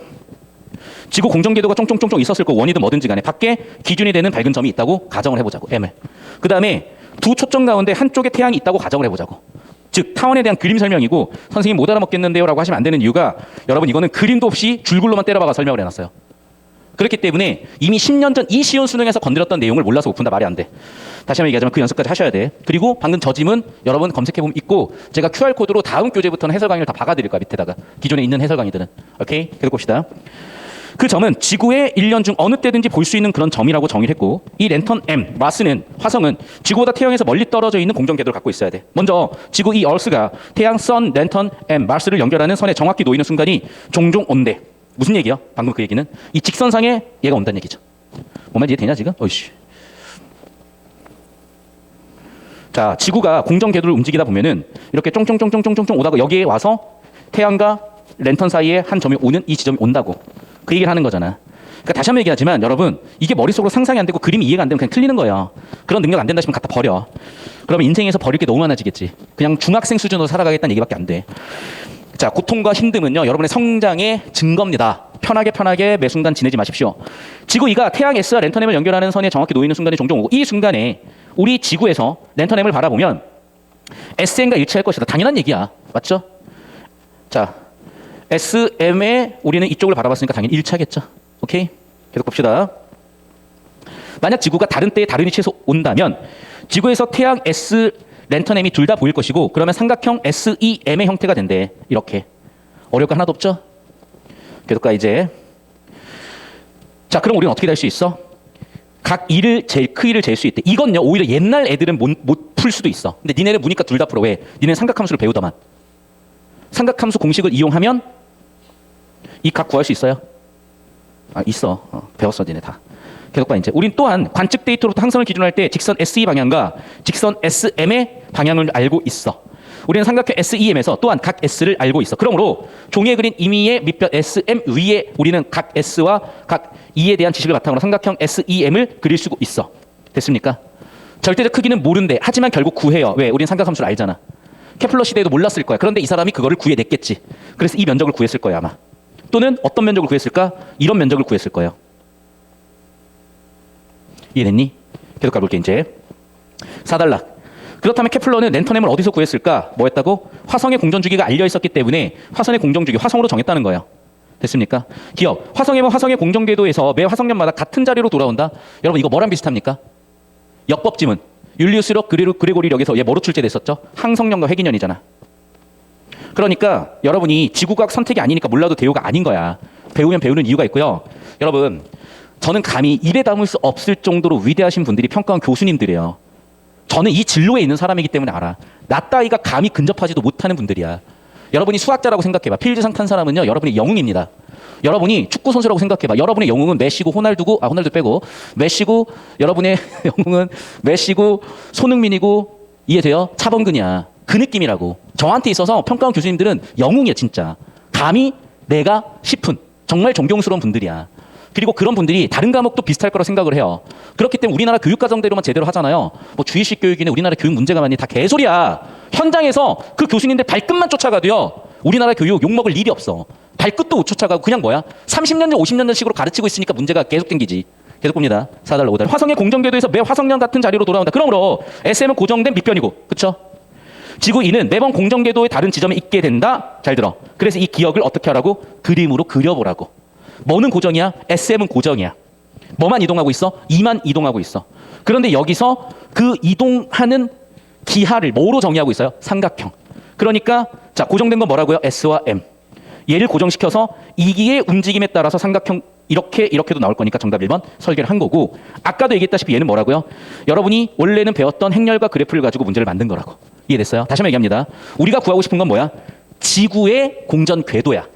Speaker 1: 지구 공전 궤도가 쫑쫑쫑쫑 있었을 거 원이든 뭐든지 간에 밖에 기준이 되는 밝은 점이 있다고 가정을 해보자고. M을. 그 다음에 두 초점 가운데 한쪽에 태양이 있다고 가정을 해보자고. 즉 타원에 대한 그림 설명이고 선생님 못 알아먹겠는데요 라고 하시면 안 되는 이유가 여러분 이거는 그림도 없이 줄글로만 때려박아 설명을 해놨어요. 그렇기 때문에 이미 10년 전 이 시온 수능에서 건드렸던 내용을 몰라서 못 푼다 말이 안 돼. 다시 한번 얘기하자면 그 연습까지 하셔야 돼. 그리고 방금 저 짐은 여러분 검색해보면 있고 제가 QR코드로 다음 교재부터는 해설 강의를 다 박아드릴 거야. 밑에다가 기존에 있는 해설 강의들은. 오케이? 계속 봅시다. 그 점은 지구의 1년 중 어느 때든지 볼 수 있는 그런 점이라고 정의를 했고 이 랜턴 M, 화성은 지구보다 태양에서 멀리 떨어져 있는 공전 궤도를 갖고 있어야 돼. 먼저 지구 이 얼스가 태양, 선, 랜턴 M, 마스를 연결하는 선에 정확히 놓이는 순간이 종종 온대. 무슨 얘기야? 방금 그 얘기는 이 직선상에 얘가 온다는 얘기죠. 뭔 말인지 이해되냐 지금? 어이씨. 자, 지구가 공정 궤도를 움직이다 보면은 이렇게 쫑쫑쫑쫑쫑쫑쫑 오다가 여기에 와서 태양과 랜턴 사이에 한 점이 오는 이 지점이 온다고. 그 얘기를 하는 거잖아. 그러니까 다시 한번 얘기하지만 여러분, 이게 머릿속으로 상상이 안 되고 그림이 이해가 안 되면 그냥 틀리는 거예요. 그런 능력 안 된다 싶으면 갖다 버려. 그러면 인생에서 버릴 게 너무 많아지겠지. 그냥 중학생 수준으로 살아가겠다는 얘기밖에 안 돼. 자, 고통과 힘듦은요, 여러분의 성장의 증거입니다. 편하게 매 순간 지내지 마십시오. 지구 2가 태양 S와 랜턴엠을 연결하는 선에 정확히 놓이는 순간이 종종 오고, 이 순간에 우리 지구에서 랜턴엠을 바라보면 SM과 일치할 것이다. 당연한 얘기야. 맞죠? 자, SM에 우리는 이쪽을 바라봤으니까 당연히 일치하겠죠. 오케이? 계속 봅시다. 만약 지구가 다른 때에 다른 위치에서 온다면 지구에서 태양 S 랜턴엠이 둘 다 보일 것이고, 그러면 삼각형 SEM의 형태가 된대. 이렇게. 어려울 거 하나도 없죠? 계속 가 이제. 자, 그럼 우리는 어떻게 될 수 있어? 각 이를 크기를 잴 수 있대. 이건요, 오히려 옛날 애들은 못 풀 수도 있어. 근데 니네는 보니까 둘 다 풀어. 왜? 니네는 삼각함수를 배우더만. 삼각함수 공식을 이용하면 이 각 구할 수 있어요? 아, 있어. 배웠어, 니네 다. 계속 봐 이제. 우린 또한 관측 데이터로부터 항성을 기준으로 할 때 직선 SE 방향과 직선 SM의 방향을 알고 있어. 우리는 삼각형 SEM에서 또한 각 S를 알고 있어. 그러므로 종이에 그린 임의의 밑변 SM 위에 우리는 각 S와 각 E에 대한 지식을 바탕으로 삼각형 SEM을 그릴 수 있어. 됐습니까? 절대적 크기는 모른대. 하지만 결국 구해요. 왜? 우리는 삼각함수를 알잖아. 케플러 시대에도 몰랐을 거야. 그런데 이 사람이 그거를 구해냈겠지. 그래서 이 면적을 구했을 거야 아마. 또는 어떤 면적을 구했을까? 이런 면적을 구했을 거예요. 이해됐니? 계속 가볼게 이제. 4단락. 그렇다면 케플러는 랜턴엠을 어디서 구했을까? 뭐 했다고? 화성의 공전주기가 알려 있었기 때문에 화성의 공전주기, 화성으로 정했다는 거예요. 됐습니까? 기억. 화성엠은 화성의 공전궤도에서 매 화성년마다 같은 자리로 돌아온다. 여러분 이거 뭐랑 비슷합니까? 역법지문. 율리우스로 그레고리 역에서 얘 뭐로 출제됐었죠? 항성년과 회기년이잖아. 그러니까 여러분이 지구과학 선택이 아니니까 몰라도 대우가 아닌 거야. 배우면 배우는 이유가 있고요. 여러분, 저는 감히 입에 담을 수 없을 정도로 위대하신 분들이 평가한 교수님들이에요. 저는 이 진로에 있는 사람이기 때문에 알아. 나 따위가 감히 근접하지도 못하는 분들이야. 여러분이 수학자라고 생각해봐. 필즈상 탄 사람은요, 여러분의 영웅입니다. 여러분이 축구 선수라고 생각해봐. 여러분의 영웅은 메시고 호날두 빼고 메시고, 여러분의 영웅은 메시고 손흥민이고, 이해돼요? 차범근이야. 그 느낌이라고. 저한테 있어서 평가한 교수님들은 영웅이야 진짜. 감히 내가 싶은 정말 존경스러운 분들이야. 그리고 그런 분들이 다른 과목도 비슷할 거라 생각을 해요. 그렇기 때문에 우리나라 교육과정대로만 제대로 하잖아요. 뭐 주의식 교육이네, 우리나라 교육 문제가 많니, 다 개소리야. 현장에서 그 교수님들 발끝만 쫓아가도요, 우리나라 교육 욕먹을 일이 없어. 발끝도 못 쫓아가고 그냥 뭐야? 30년 전, 50년 전 식으로 가르치고 있으니까 문제가 계속 생기지. 계속 봅니다. 4달러, 5달러. 화성의 공전궤도에서 매 화성년 같은 자리로 돌아온다. 그러므로 SM은 고정된 밑변이고, 그쵸? 지구 2는 매번 공전궤도의 다른 지점에 있게 된다. 잘 들어. 그래서 이 기억을 어떻게 하라고? 그림으로 그려보라고. 뭐는 고정이야? SM은 고정이야. 뭐만 이동하고 있어? 2만 이동하고 있어. 그런데 여기서 그 이동하는 기하를 뭐로 정의하고 있어요? 삼각형. 그러니까 자, 고정된 건 뭐라고요? S와 M. 얘를 고정시켜서 이기의 움직임에 따라서 삼각형 이렇게도 나올 거니까 정답 1번 설계를 한 거고, 아까도 얘기했다시피 얘는 뭐라고요? 여러분이 원래는 배웠던 행렬과 그래프를 가지고 문제를 만든 거라고. 이해됐어요? 다시 한번 얘기합니다. 우리가 구하고 싶은 건 뭐야? 지구의 공전 궤도야.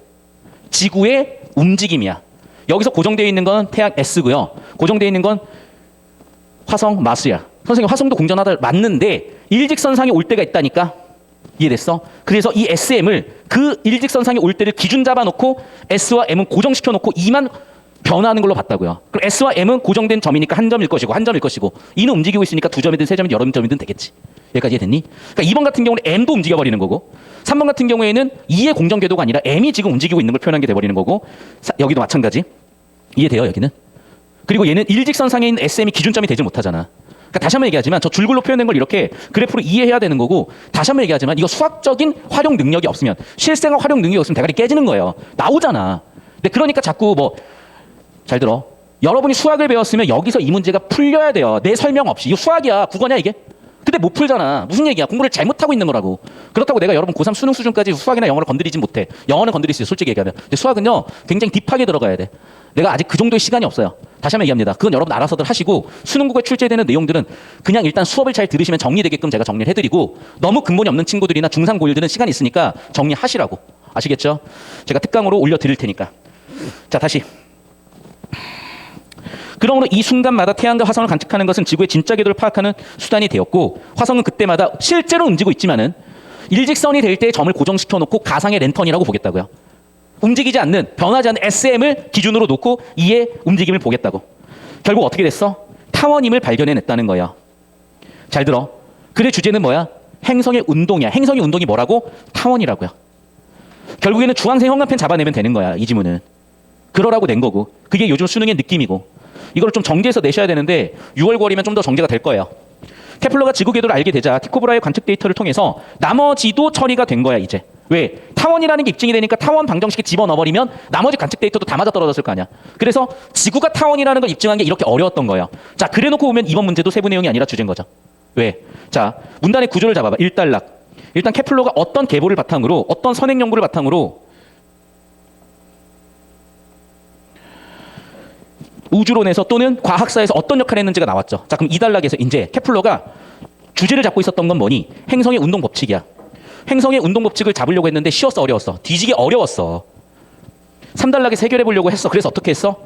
Speaker 1: 지구의 움직임이야. 여기서 고정되어 있는 건 태양 S고요. 고정되어 있는 건 화성 마스야. 선생님, 화성도 공전하다 맞는데 일직선상에 올 때가 있다니까. 이해됐어? 그래서 이 SM을 그 일직선상에 올 때를 기준 잡아놓고 S와 M은 고정시켜놓고 2만 변화하는 걸로 봤다고요. 그럼 S와 M은 고정된 점이니까 한 점일 것이고 한 점일 것이고, 이는 움직이고 있으니까 두 점이든 세 점이든 여러 점이든 되겠지. 여기까지 이해됐니? 그러니까 2번 같은 경우는 M도 움직여버리는 거고, 3번 같은 경우에는 2의 공전 궤도가 아니라 M이 지금 움직이고 있는 걸 표현한 게 돼버리는 거고, 여기도 마찬가지. 이해돼요 여기는? 그리고 얘는 일직선상에 있는 SM이 기준점이 되지 못하잖아. 그러니까 다시 한번 얘기하지만 저 줄글로 표현된 걸 이렇게 그래프로 이해해야 되는 거고, 다시 한번 얘기하지만 이거 수학적인 활용 능력이 없으면, 실생활 활용 능력이 없으면 대가리 깨지는 거예요. 나오잖아. 근데 그러니까 자꾸 뭐, 잘 들어. 여러분이 수학을 배웠으면 여기서 이 문제가 풀려야 돼요. 내 설명 없이. 이거 수학이야. 국어냐 이게? 근데 못 풀잖아. 무슨 얘기야? 공부를 잘못하고 있는 거라고. 그렇다고 내가 여러분 고3 수능 수준까지 수학이나 영어를 건드리진 못해. 영어는 건드릴 수 있어, 솔직히 얘기하면. 근데 수학은요, 굉장히 딥하게 들어가야 돼. 내가 아직 그 정도의 시간이 없어요. 다시 한번 얘기합니다. 그건 여러분 알아서들 하시고, 수능국에 출제되는 내용들은 그냥 일단 수업을 잘 들으시면 정리되게끔 제가 정리를 해드리고, 너무 근본이 없는 친구들이나 중3 고1들은 시간이 있으니까 정리하시라고. 아시겠죠? 제가 특강으로 올려드릴 테니까. 자, 다시. 그러므로 이 순간마다 태양과 화성을 관측하는 것은 지구의 진짜 궤도를 파악하는 수단이 되었고, 화성은 그때마다 실제로 움직이고 있지만은 일직선이 될 때 점을 고정시켜 놓고 가상의 랜턴이라고 보겠다고요. 움직이지 않는, 변하지 않는 SM을 기준으로 놓고 이의 움직임을 보겠다고. 결국 어떻게 됐어? 타원임을 발견해냈다는 거예요. 잘 들어. 글의 주제는 뭐야? 행성의 운동이야. 행성의 운동이 뭐라고? 타원이라고요. 결국에는 주황색 형광펜 잡아내면 되는 거야, 이 지문은. 그러라고 낸 거고. 그게 요즘 수능의 느낌이고. 이걸 좀 정리해서 내셔야 되는데 6월 9월이면 좀 더 정제가 될 거예요. 케플러가 지구 궤도를 알게 되자 티코브라의 관측 데이터를 통해서 나머지도 처리가 된 거야, 이제. 왜? 타원이라는 게 입증이 되니까 타원 방정식에 집어넣어버리면 나머지 관측 데이터도 다 맞아떨어졌을 거 아니야. 그래서 지구가 타원이라는 걸 입증한 게 이렇게 어려웠던 거예요. 자, 그래놓고 보면 이번 문제도 세부 내용이 아니라 주제인 거죠. 왜? 자, 문단의 구조를 잡아봐. 일단락. 일단 케플러가 어떤 계보를 바탕으로, 어떤 선행 연구를 바탕으로 우주론에서 또는 과학사에서 어떤 역할을 했는지가 나왔죠. 자, 그럼 2단락에서 이제 케플러가 주제를 잡고 있었던 건 뭐니? 행성의 운동 법칙이야. 행성의 운동 법칙을 잡으려고 했는데 쉬웠어, 어려웠어? 뒤지게 어려웠어. 3단락에서 해결해 보려고 했어. 그래서 어떻게 했어?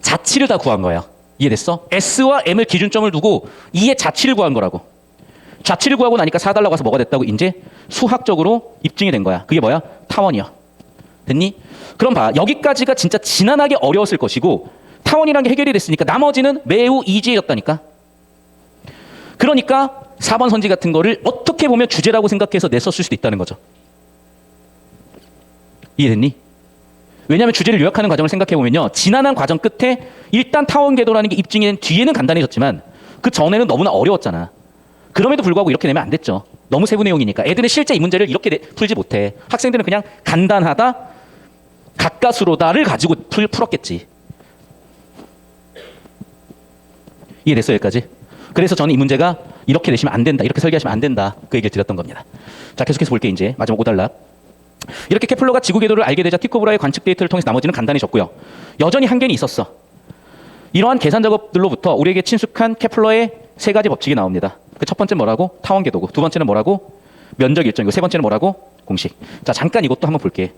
Speaker 1: 자치를 다 구한 거야. 이해됐어? S와 M을 기준점을 두고 E의 자치를 구한 거라고. 자치를 구하고 나니까 4단락 와서 뭐가 됐다고? 이제 수학적으로 입증이 된 거야. 그게 뭐야? 타원이야. 됐니? 그럼 봐. 여기까지가 진짜 지난하게 어려웠을 것이고 타원이라는 게 해결이 됐으니까 나머지는 매우 이지해졌다니까. 그러니까 4번 선지 같은 거를 어떻게 보면 주제라고 생각해서 냈었을 수도 있다는 거죠. 이해됐니? 왜냐하면 주제를 요약하는 과정을 생각해보면요. 지난한 과정 끝에 일단 타원 궤도라는 게 입증이 된 뒤에는 간단해졌지만 그 전에는 너무나 어려웠잖아. 그럼에도 불구하고 이렇게 내면 안 됐죠. 너무 세부 내용이니까. 애들은 실제 이 문제를 이렇게 풀지 못해. 학생들은 그냥 간단하다, 가까스로다를 가지고 풀었겠지. 이해됐어, 여기까지? 그래서 저는 이 문제가 이렇게 내시면 안 된다, 이렇게 설계하시면 안 된다, 그 얘기를 드렸던 겁니다. 자, 계속해서 볼게요. 이제 마지막 5단락. 이렇게 케플러가 지구 궤도를 알게 되자 티코브라의 관측 데이터를 통해서 나머지는 간단해졌고요. 여전히 한계는 있었어. 이러한 계산 작업들로부터 우리에게 친숙한 케플러의 3가지 법칙이 나옵니다. 그 첫 번째는 뭐라고? 타원 궤도고, 두 번째는 뭐라고? 면적 일정이고, 세 번째는 뭐라고? 공식. 자, 잠깐 이것도 한번 볼게.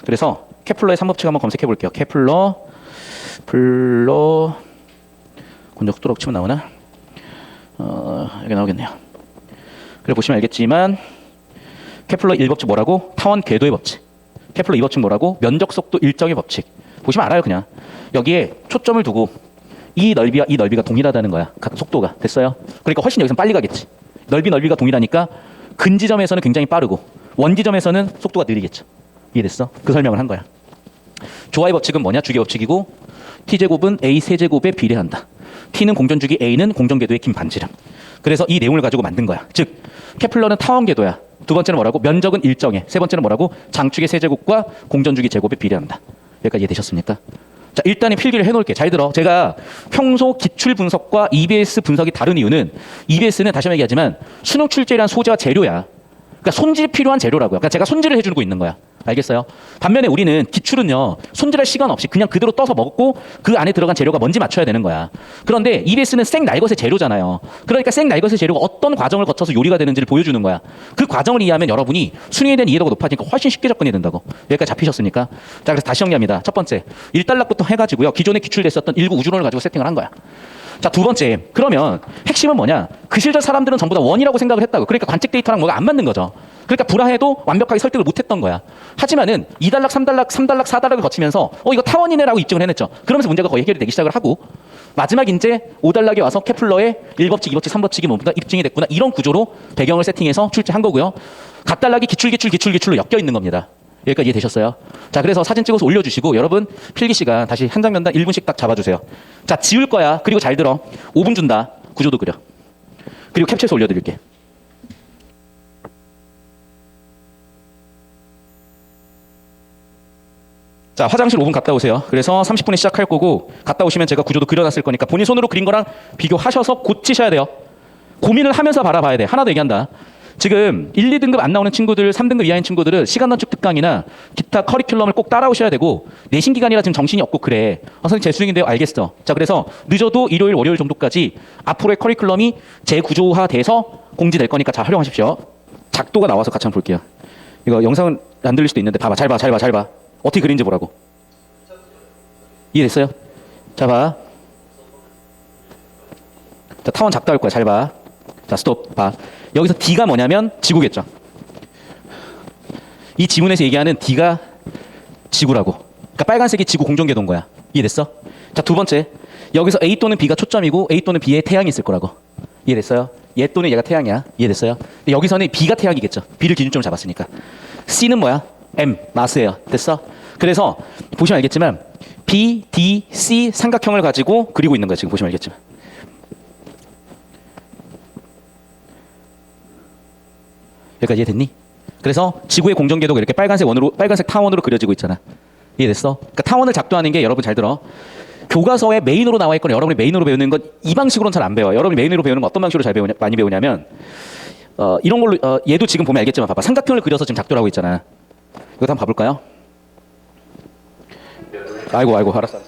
Speaker 1: 그래서 케플러의 3법칙 한번 검색해 볼게요. 케플러 곤적 속도라고 치면 나오나? 여기 나오겠네요. 그래 보시면 알겠지만 케플러 1법칙 뭐라고? 타원 궤도의 법칙. 케플러 2법칙 뭐라고? 면적 속도 일정의 법칙. 보시면 알아요, 그냥. 여기에 초점을 두고 이 넓이가 동일하다는 거야. 각 속도가. 됐어요? 그러니까 훨씬 여기서 빨리 가겠지. 넓이가 동일하니까 근지점에서는 굉장히 빠르고 원지점에서는 속도가 느리겠죠. 이해됐어? 그 설명을 한 거야. 조화의 법칙은 뭐냐? 주기 법칙이고 t제곱은 a 세제곱에 비례한다. t는 공전주기, a는 공전궤도의 긴 반지름. 그래서 이 내용을 가지고 만든 거야. 즉 케플러는 타원 궤도야. 두 번째는 뭐라고? 면적은 일정해. 세 번째는 뭐라고? 장축의 세제곱과 공전주기 제곱에 비례한다. 여기까지 이해되셨습니까? 자, 일단은 필기를 해놓을게. 잘 들어. 제가 평소 기출 분석과 EBS 분석이 다른 이유는 EBS는 다시 한번 얘기하지만 수능 출제란 소재와 재료야. 그러니까 손질이 필요한 재료라고요. 그러니까 제가 손질을 해주고 있는 거야. 알겠어요? 반면에 우리는 기출은요, 손질할 시간 없이 그냥 그대로 떠서 먹고 그 안에 들어간 재료가 뭔지 맞춰야 되는 거야. 그런데 EBS는 생날것의 재료잖아요. 그러니까 생날것의 재료가 어떤 과정을 거쳐서 요리가 되는지를 보여주는 거야. 그 과정을 이해하면 여러분이 수능에 대한 이해도가 높아지니까 훨씬 쉽게 접근이 된다고. 여기까지 잡히셨습니까? 자, 그래서 다시 정리합니다. 첫 번째, 1단락부터 해가지고요, 기존에 기출됐었던 일부 우주론을 가지고 세팅을 한 거야. 자, 두 번째, 그러면 핵심은 뭐냐? 그 시절 사람들은 전부 다 원이라고 생각을 했다고. 그러니까 관측 데이터랑 뭐가 안 맞는 거죠. 그러니까 불화해도 완벽하게 설득을 못했던 거야. 하지만은 2단락, 3단락, 4단락을 거치면서 이거 타원이네라고 입증을 해냈죠. 그러면서 문제가 거의 해결이 되기 시작을 하고 마지막 이제 5단락에 와서 케플러의 1법칙, 2법칙, 3법칙이 뭐보다 입증이 됐구나, 이런 구조로 배경을 세팅해서 출제한 거고요. 각 단락이 기출로 엮여 있는 겁니다. 여기까지 이해되셨어요? 자, 그래서 사진 찍어서 올려주시고 여러분 필기 시간 다시 한 장면당 1분씩 딱 잡아주세요. 자, 지울 거야. 그리고 잘 들어. 5분 준다. 구조도 그려. 그리고 캡처해서 올려드릴게. 자, 화장실 5분 갔다 오세요. 그래서 30분에 시작할 거고 갔다 오시면 제가 구조도 그려놨을 거니까 본인 손으로 그린 거랑 비교하셔서 고치셔야 돼요. 고민을 하면서 바라봐야 돼. 하나 더 얘기한다. 지금 1, 2등급 안 나오는 친구들, 3등급 이하인 친구들은 시간 단축 특강이나 기타 커리큘럼을 꼭 따라오셔야 되고 내신 기간이라 지금 정신이 없고 그래. 선생님 재수생인데요. 알겠어. 자, 그래서 늦어도 일요일, 월요일 정도까지 앞으로의 커리큘럼이 재구조화돼서 공지될 거니까 잘 활용하십시오. 작도가 나와서 같이 한번 볼게요. 이거 영상은 안 들릴 수도 있는데 봐봐. 잘 봐. 어떻게 그린지 보라고. 이해됐어요? 자, 봐. 자, 타원 작도 할 거야. 잘 봐. 자, 스톱. 봐. 여기서 D가 뭐냐면 지구겠죠. 이 지문에서 얘기하는 D가 지구라고. 그러니까 빨간색이 지구 공전궤도인 거야. 이해됐어? 자, 두 번째. 여기서 A 또는 B가 초점이고 A 또는 B에 태양이 있을 거라고. 이해됐어요? 얘 또는 얘가 태양이야. 이해됐어요? 근데 여기서는 B가 태양이겠죠. B를 기준점으로 잡았으니까. C는 뭐야? M, 마스예요. 됐어? 그래서 보시면 알겠지만 B, D, C 삼각형을 가지고 그리고 있는 거야. 지금 보시면 알겠지만. 여기까지 이해됐니? 그래서 지구의 공전궤도가 이렇게 빨간색 타원으로 그려지고 있잖아. 이해됐어? 그러니까 타원을 작도하는 게 여러분 잘 들어. 교과서에 메인으로 나와 있거나 여러분이 메인으로 배우는 건 이 방식으로는 잘 안 배워요. 여러분이 메인으로 배우는 건 어떤 방식으로 많이 배우냐면 이런 걸로 얘도 지금 보면 알겠지만 봐봐. 삼각형을 그려서 지금 작도를 하고 있잖아. 이거 한번 봐볼까요? 아이고 알았어.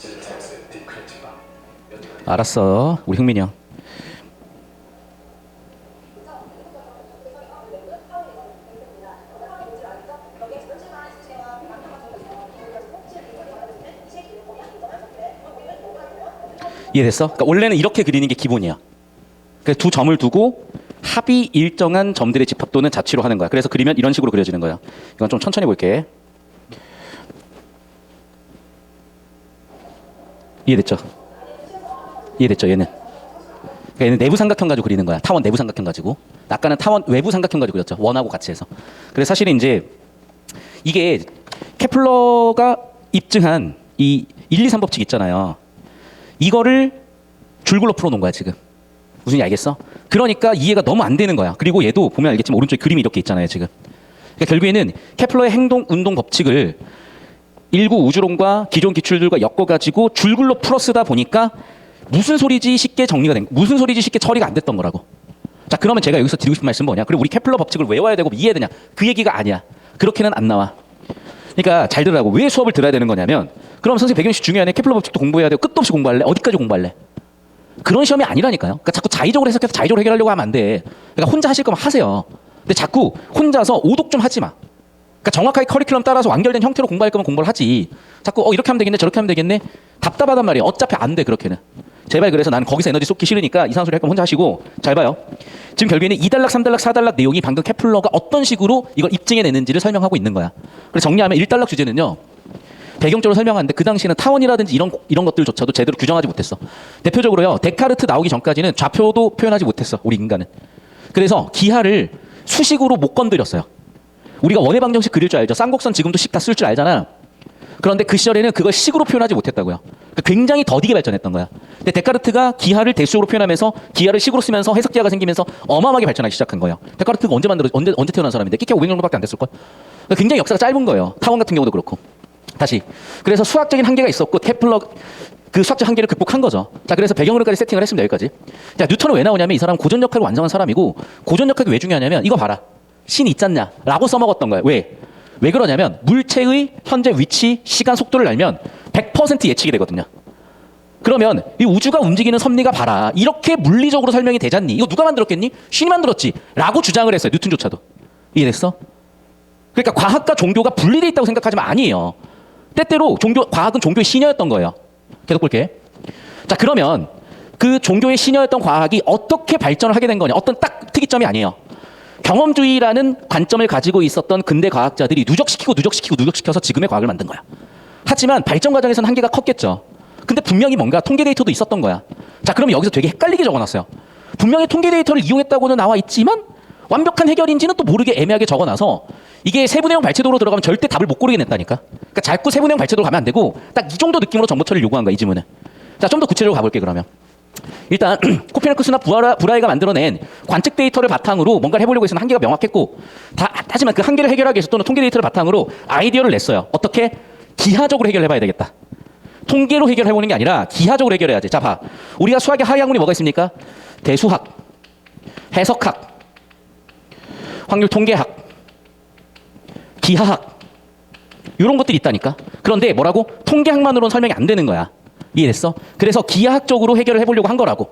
Speaker 1: 알았어. 우리 흥민이 형. 이해됐어? 그러니까 원래는 이렇게 그리는 게 기본이야. 그래서 두 점을 두고 합이 일정한 점들의 집합 또는 자취로 하는 거야. 그래서 그리면 이런 식으로 그려지는 거야. 이건 좀 천천히 볼게. 이해됐죠? 이해됐죠? 얘는. 그러니까 얘는 내부 삼각형 가지고 그리는 거야. 타원 내부 삼각형 가지고. 아까는 타원 외부 삼각형 가지고 그렸죠. 원하고 같이 해서. 그래서 사실은 이제 이게 케플러가 입증한 이 1, 2, 3법칙 있잖아요. 이거를 줄글로 풀어놓은 거야 지금. 무슨 일 알겠어? 그러니까 이해가 너무 안 되는 거야. 그리고 얘도 보면 알겠지만 오른쪽에 그림이 이렇게 있잖아요 지금. 그러니까 결국에는 케플러의 행동 운동 법칙을 일구 우주론과 기존 기출들과 엮어가지고 줄글로 풀어 쓰다 보니까 무슨 소리지 쉽게 정리가 무슨 소리지 쉽게 처리가 안 됐던 거라고. 자, 그러면 제가 여기서 드리고 싶은 말씀은 뭐냐? 그리고 우리 케플러 법칙을 외워야 되고 이해해야 되냐? 그 얘기가 아니야. 그렇게는 안 나와. 그러니까 잘 들으라고. 왜 수업을 들어야 되는 거냐면, 그럼 선생님 배경식 중요하네. 케플러 법칙도 공부해야 되고 끝도 없이 공부할래? 어디까지 공부할래? 그런 시험이 아니라니까요. 그러니까 자꾸 자의적으로 해석해서 자의적으로 해결하려고 하면 안 돼. 그러니까 혼자 하실 거면 하세요. 근데 자꾸 혼자서 오독 좀 하지 마. 그러니까 정확하게 커리큘럼 따라서 완결된 형태로 공부할 거면 공부를 하지. 자꾸 이렇게 하면 되겠네, 저렇게 하면 되겠네. 답답하단 말이에요. 어차피 안 돼, 그렇게는. 제발. 그래서 나는 거기서 에너지 쏟기 싫으니까 이상한 소리 할 거면 혼자 하시고. 잘 봐요. 지금 결국에는 2단락, 3단락, 4단락 내용이 방금 케플러가 어떤 식으로 이걸 입증해내는지를 설명하고 있는 거야. 그래서 정리하면 1단락 주제는요, 배경적으로 설명하는데 그 당시에는 타원이라든지 이런 것들조차도 제대로 규정하지 못했어. 대표적으로요, 데카르트 나오기 전까지는 좌표도 표현하지 못했어, 우리 인간은. 그래서 기하를 수식으로 못 건드렸어요. 우리가 원의 방정식 그릴 줄 알죠. 쌍곡선 지금도 식 다 쓸 줄 알잖아. 그런데 그 시절에는 그걸 식으로 표현하지 못했다고요. 그러니까 굉장히 더디게 발전했던 거야. 근데 데카르트가 기하를 대수적으로 표현하면서 기하를 식으로 쓰면서 해석기하가 생기면서 어마어마하게 발전하기 시작한 거예요. 데카르트가 언제 태어난 사람인데 끼케 500년 정도밖에 안 됐을걸. 그러니까 굉장히 역사가 짧은 거예요. 타원 같은 경우도 그렇고. 다시. 그래서 수학적인 한계가 있었고 케플러 그 수학적 한계를 극복한 거죠. 자, 그래서 배경으로까지 세팅을 했습니다. 여기까지. 자, 뉴턴은 왜 나오냐면 이 사람은 고전 역학을 완성한 사람이고, 고전 역학이 왜 중요하냐면 이거 봐라. 신이 있잖냐 라고 써먹었던 거예요. 왜 그러냐면 물체의 현재 위치, 시간, 속도를 알면 100% 예측이 되거든요. 그러면 이 우주가 움직이는 섭리가 봐라. 이렇게 물리적으로 설명이 되잖니. 이거 누가 만들었겠니? 신이 만들었지. 라고 주장을 했어요. 뉴턴조차도. 이해됐어? 그러니까 과학과 종교가 분리되어 있다고 생각하지만 아니에요. 때때로 과학은 종교의 시녀였던 거예요. 계속 볼게. 자, 그러면 그 종교의 시녀였던 과학이 어떻게 발전을 하게 된 거냐. 어떤 딱 특이점이 아니에요. 경험주의라는 관점을 가지고 있었던 근대 과학자들이 누적시켜서 지금의 과학을 만든 거야. 하지만 발전 과정에서는 한계가 컸겠죠. 근데 분명히 뭔가 통계 데이터도 있었던 거야. 자, 그러면 여기서 되게 헷갈리게 적어놨어요. 분명히 통계 데이터를 이용했다고는 나와 있지만 완벽한 해결인지는 또 모르게 애매하게 적어놔서 이게 세부내용 발췌도로 들어가면 절대 답을 못 고르게 냈다니까. 그러니까 자꾸 세부내용 발췌도로 가면 안 되고 딱 이 정도 느낌으로 정보 처리를 요구한 거야, 이 지문은. 자, 좀 더 구체적으로 가볼게 그러면. 일단 코페르니쿠스나 브라이가 만들어낸 관측 데이터를 바탕으로 뭔가를 해보려고 해서는 한계가 명확했고, 하지만 그 한계를 해결하기 위해서 또는 통계 데이터를 바탕으로 아이디어를 냈어요. 어떻게? 기하적으로 해결해봐야 되겠다. 통계로 해결해보는 게 아니라 기하적으로 해결해야지. 자, 봐. 우리가 수학의 하위 학문이 뭐가 있습니까? 대수학, 해석학, 확률 통계학, 기하학, 이런 것들이 있다니까. 그런데 뭐라고? 통계학만으로는 설명이 안 되는 거야. 이해됐어? 그래서 기하학적으로 해결을 해보려고 한 거라고.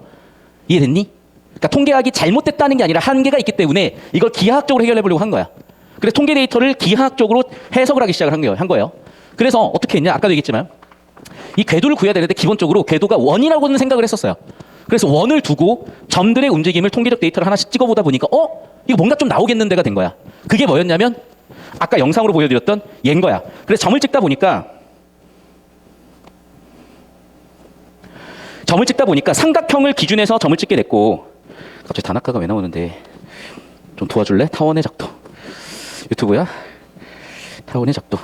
Speaker 1: 이해됐니? 그러니까 통계학이 잘못됐다는 게 아니라 한계가 있기 때문에 이걸 기하학적으로 해결해보려고 한 거야. 그래서 통계 데이터를 기하학적으로 해석을 하기 시작을 한 거예요. 그래서 어떻게 했냐? 아까도 얘기했지만 이 궤도를 구해야 되는데 기본적으로 궤도가 원이라고는 생각을 했었어요. 그래서 원을 두고 점들의 움직임을 통계적 데이터를 하나씩 찍어보다 보니까 이거 뭔가 좀 나오겠는데가 된 거야. 그게 뭐였냐면 아까 영상으로 보여드렸던 얘인 거야. 그래서 점을 찍다 보니까 삼각형을 기준해서 점을 찍게 됐고, 갑자기 단아까가 왜 나오는데 좀 도와줄래? 타원의 작도. 유튜브야? 타원의 작도.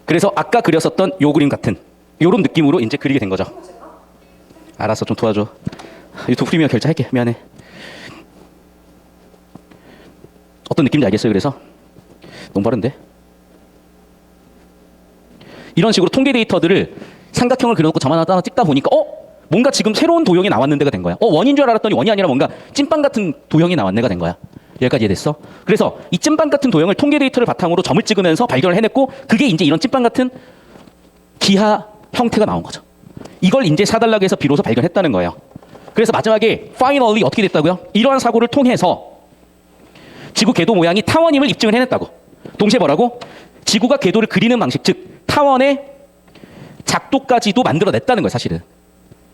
Speaker 1: 그래서 아까 그렸었던 요 그림 같은 요런 느낌으로 이제 그리게 된 거죠. 알았어, 좀 도와줘. 유튜브 프리미엄 결제할게. 미안해. 어떤 느낌인지 알겠어요? 그래서 너무 빠른데? 이런 식으로 통계 데이터들을 삼각형을 그려놓고 점 하나 찍다 보니까 뭔가 지금 새로운 도형이 나왔는데가 된 거야. 원인 줄 알았더니 원이 아니라 뭔가 찐빵 같은 도형이 나왔네가 된 거야. 여기까지 이해됐어? 그래서 이 찐빵 같은 도형을 통계 데이터를 바탕으로 점을 찍으면서 발견을 해냈고, 그게 이제 이런 찐빵 같은 기하 형태가 나온 거죠. 이걸 이제 사달락에서 비로소 발견했다는 거예요. 그래서 마지막에 finally 어떻게 됐다고요? 이러한 사고를 통해서 지구 궤도 모양이 타원임을 입증을 해냈다고. 동시에 뭐라고? 지구가 궤도를 그리는 방식, 즉 타원의 작도까지도 만들어냈다는 거예요, 사실은.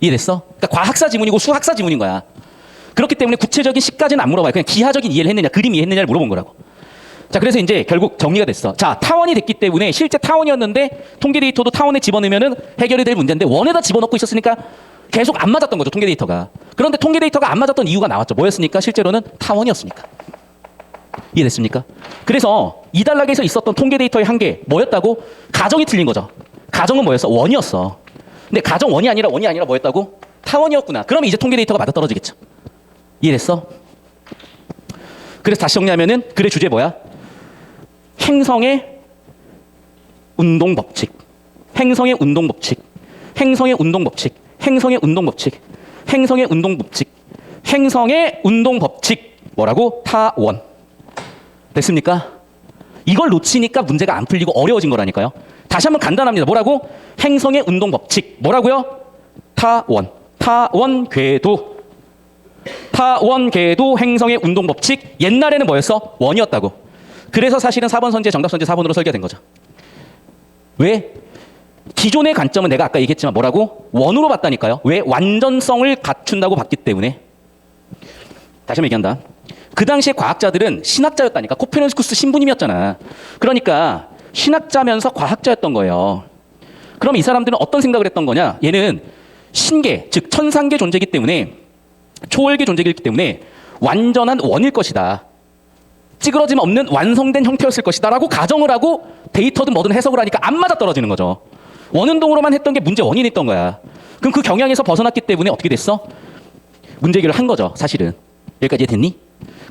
Speaker 1: 이해됐어? 그러니까 과학사 지문이고 수학사 지문인 거야. 그렇기 때문에 구체적인 식까지는 안 물어봐요. 그냥 기하적인 이해를 했느냐, 그림 이해했느냐를 물어본 거라고. 자, 그래서 이제 결국 정리가 됐어. 자, 타원이 됐기 때문에 실제 타원이었는데 통계 데이터도 타원에 집어넣으면 해결이 될 문제인데 원에다 집어넣고 있었으니까 계속 안 맞았던 거죠, 통계 데이터가. 그런데 통계 데이터가 안 맞았던 이유가 나왔죠. 뭐였습니까? 실제로는 타원이었으니까. 이해됐습니까? 그래서 이단락에서 있었던 통계 데이터의 한계 뭐였다고? 가정이 틀린 거죠. 가정은 뭐였어? 원이었어. 근데 가정 원이 아니라 뭐였다고? 타원이었구나. 그러면 이제 통계 데이터가 맞아떨어지겠죠. 이해됐어? 그래서 다시 정리하면은 글의 주제 뭐야? 행성의 운동 법칙. 행성의 운동 법칙. 행성의 운동 법칙. 행성의 운동 법칙. 행성의 운동 법칙. 행성의 운동 법칙. 뭐라고? 타원. 됐습니까? 이걸 놓치니까 문제가 안 풀리고 어려워진 거라니까요. 다시 한번 간단합니다. 뭐라고? 행성의 운동 법칙. 뭐라고요? 타원. 타원 궤도. 타원 궤도 행성의 운동 법칙. 옛날에는 뭐였어? 원이었다고. 그래서 사실은 4번 선지의 정답 선지 4번으로 설계된 거죠. 왜? 기존의 관점은 내가 아까 얘기했지만 뭐라고? 원으로 봤다니까요. 왜? 완전성을 갖춘다고 봤기 때문에. 다시 한번 얘기한다. 그 당시에 과학자들은 신학자였다니까. 코페르니쿠스 신부님이었잖아. 그러니까 신학자면서 과학자였던 거예요. 그럼 이 사람들은 어떤 생각을 했던 거냐? 얘는 신계, 즉 천상계 존재이기 때문에, 초월계 존재이기 때문에 완전한 원일 것이다. 찌그러짐 없는 완성된 형태였을 것이다 라고 가정을 하고 데이터든 뭐든 해석을 하니까 안 맞아떨어지는 거죠. 원운동으로만 했던 게 문제 원인이 있던 거야. 그럼 그 경향에서 벗어났기 때문에 어떻게 됐어? 문제 해결을 한 거죠, 사실은. 여기까지 됐니?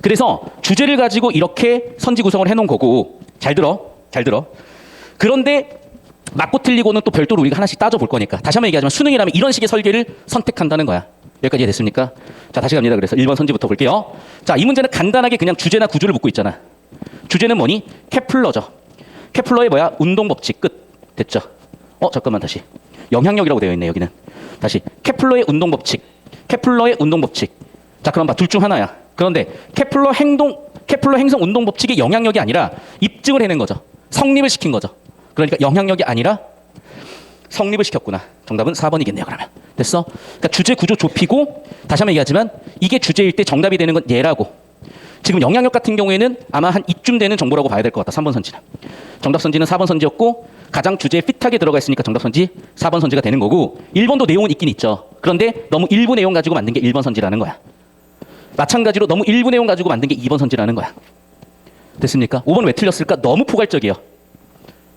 Speaker 1: 그래서 주제를 가지고 이렇게 선지 구성을 해놓은 거고, 잘 들어. 그런데 맞고 틀리고는 또 별도로 우리가 하나씩 따져볼 거니까. 다시 한번 얘기하지만 수능이라면 이런 식의 설계를 선택한다는 거야. 여기까지 됐습니까? 자, 다시 갑니다. 그래서 1번 선지부터 볼게요. 자, 이 문제는 간단하게 그냥 주제나 구조를 묻고 있잖아. 주제는 뭐니? 케플러죠. 케플러의 뭐야? 운동 법칙. 끝. 됐죠? 잠깐만 다시. 영향력이라고 되어 있네, 여기는. 다시. 케플러의 운동 법칙. 케플러의 운동 법칙. 자, 그럼 봐. 둘 중 하나야. 그런데 케플러 행성 운동 법칙의 영향력이 아니라 입증을 해낸 거죠. 성립을 시킨 거죠. 그러니까 영향력이 아니라 성립을 시켰구나. 정답은 4번이겠네요, 그러면. 됐어? 그러니까 주제 구조 좁히고, 다시 한번 얘기하지만 이게 주제일 때 정답이 되는 건 얘라고. 지금 영향력 같은 경우에는 아마 한 이쯤 되는 정보라고 봐야 될 것 같다. 3번 선지는. 정답 선지는 4번 선지였고, 가장 주제에 핏하게 들어가 있으니까 정답 선지 4번 선지가 되는 거고, 1번도 내용은 있긴 있죠. 그런데 너무 일부 내용 가지고 만든 게 1번 선지라는 거야. 마찬가지로 너무 일부 내용 가지고 만든 게 2번 선지라는 거야. 됐습니까? 5번 왜 틀렸을까? 너무 포괄적이에요.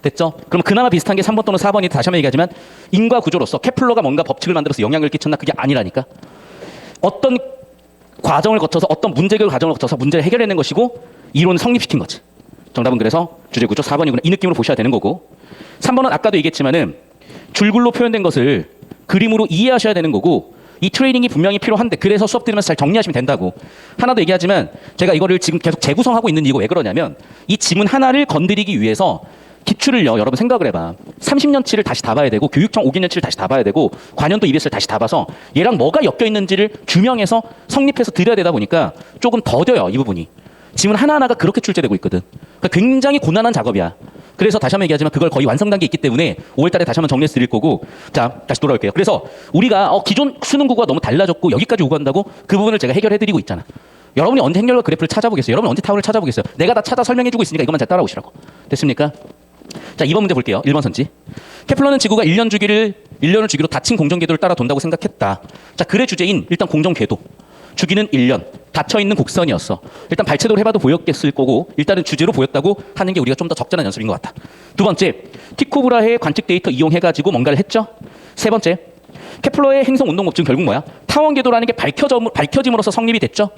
Speaker 1: 됐죠? 그럼 그나마 비슷한 게 3번 또는 4번이 다시 한번 얘기하지만 인과 구조로서 케플러가 뭔가 법칙을 만들어서 영향을 끼쳤나? 그게 아니라니까. 어떤 과정을 거쳐서, 어떤 문제결 과정을 거쳐서 문제를 해결해낸 것이고 이론을 성립시킨 거지. 정답은 그래서 주제 구조 4번이구나. 이 느낌으로 보셔야 되는 거고, 3번은 아까도 얘기했지만은 줄글로 표현된 것을 그림으로 이해하셔야 되는 거고, 이 트레이닝이 분명히 필요한데, 그래서 수업 들으면서 잘 정리하시면 된다고. 하나 더 얘기하지만 제가 이거를 지금 계속 재구성하고 있는 이유가 왜 그러냐면, 이 지문 하나를 건드리기 위해서 기출을요, 여러분 생각을 해봐. 30년치를 다시 다 봐야 되고, 교육청 5개년치를 다시 다 봐야 되고, 관연도 EBS를 다시 다 봐서 얘랑 뭐가 엮여 있는지를 규명해서 성립해서 드려야 되다 보니까 조금 더뎌요, 이 부분이. 지문 하나하나가 그렇게 출제되고 있거든. 그러니까 굉장히 고난한 작업이야. 그래서 다시 한번 얘기하지만 그걸 거의 완성 단계에 있기 때문에 5월 달에 다시 한번 정리해서 드릴 거고, 자, 다시 돌아올게요. 그래서 우리가 기존 수능 구구가 너무 달라졌고 여기까지 오고 한다고 그 부분을 제가 해결해 드리고 있잖아. 여러분이 언제 행렬과 그래프를 찾아보겠어요? 여러분이 언제 타원을 찾아보겠어요? 내가 다 찾아 설명해 주고 있으니까 이것만 잘 따라오시라고. 됐습니까? 자, 2번 문제 볼게요. 1번 선지. 케플러는 지구가 1년을 주기로 닫힌 공정 궤도를 따라 돈다고 생각했다. 자, 글의 주제인 일단 공정 궤도. 주기는 1년. 닫혀 있는 곡선이었어. 일단 발췌도를 해봐도 보였겠을 거고 일단은 주제로 보였다고 하는 게 우리가 좀 더 적절한 연습인 것 같다. 두 번째, 티코브라의 관측 데이터 이용해가지고 뭔가를 했죠. 세 번째, 케플러의 행성 운동 법칙은 결국 뭐야? 타원 궤도라는 게 밝혀짐으로써 성립이 됐죠.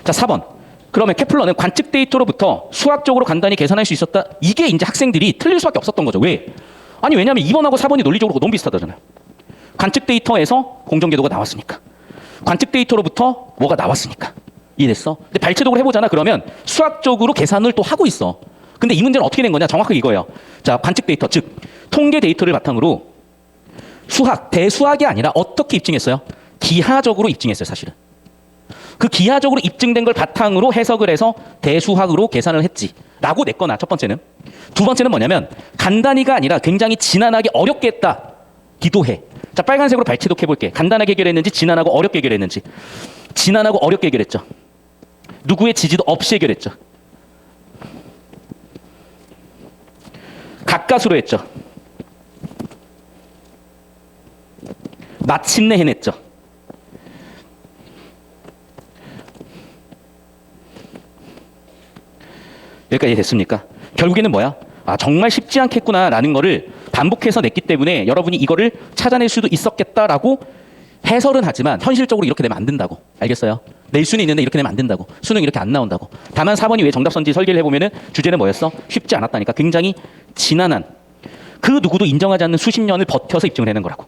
Speaker 1: 자, 4번. 그러면 케플러는 관측 데이터로부터 수학적으로 간단히 계산할 수 있었다. 이게 이제 학생들이 틀릴 수밖에 없었던 거죠. 왜? 아니, 왜냐하면 2번하고 4번이 논리적으로 너무 비슷하다잖아요. 관측 데이터에서 공정 궤도가 나왔으니까. 관측 데이터로부터 뭐가 나왔으니까. 이해됐어? 근데 발췌도를 해보잖아. 그러면 수학적으로 계산을 또 하고 있어. 근데 이 문제는 어떻게 된 거냐? 정확하게 이거예요. 자, 관측 데이터, 즉 통계 데이터를 바탕으로 대수학이 아니라 어떻게 입증했어요? 기하적으로 입증했어요, 사실은. 그 기하적으로 입증된 걸 바탕으로 해석을 해서 대수학으로 계산을 했지라고 냈거나, 첫 번째는. 두 번째는 뭐냐면 간단히가 아니라 굉장히 지난하게 어렵게 했다. 기도해. 자, 빨간색으로 발췌독해볼게. 간단하게 해결했는지 지난하고 어렵게 해결했는지. 지난하고 어렵게 해결했죠. 누구의 지지도 없이 해결했죠. 가까스로 했죠. 마침내 해냈죠. 여기까지 됐습니까? 결국에는 뭐야? 아, 정말 쉽지 않겠구나라는 거를 반복해서 냈기 때문에 여러분이 이거를 찾아낼 수도 있었겠다라고 해설은 하지만 현실적으로 이렇게 되면 안 된다고. 알겠어요? 낼 수는 있는데 이렇게 되면 안 된다고. 수능 이렇게 안 나온다고. 다만 4번이 왜 정답선지 설계를 해보면은 주제는 뭐였어? 쉽지 않았다니까. 굉장히 지난한, 그 누구도 인정하지 않는 수십 년을 버텨서 입증을 해낸 거라고.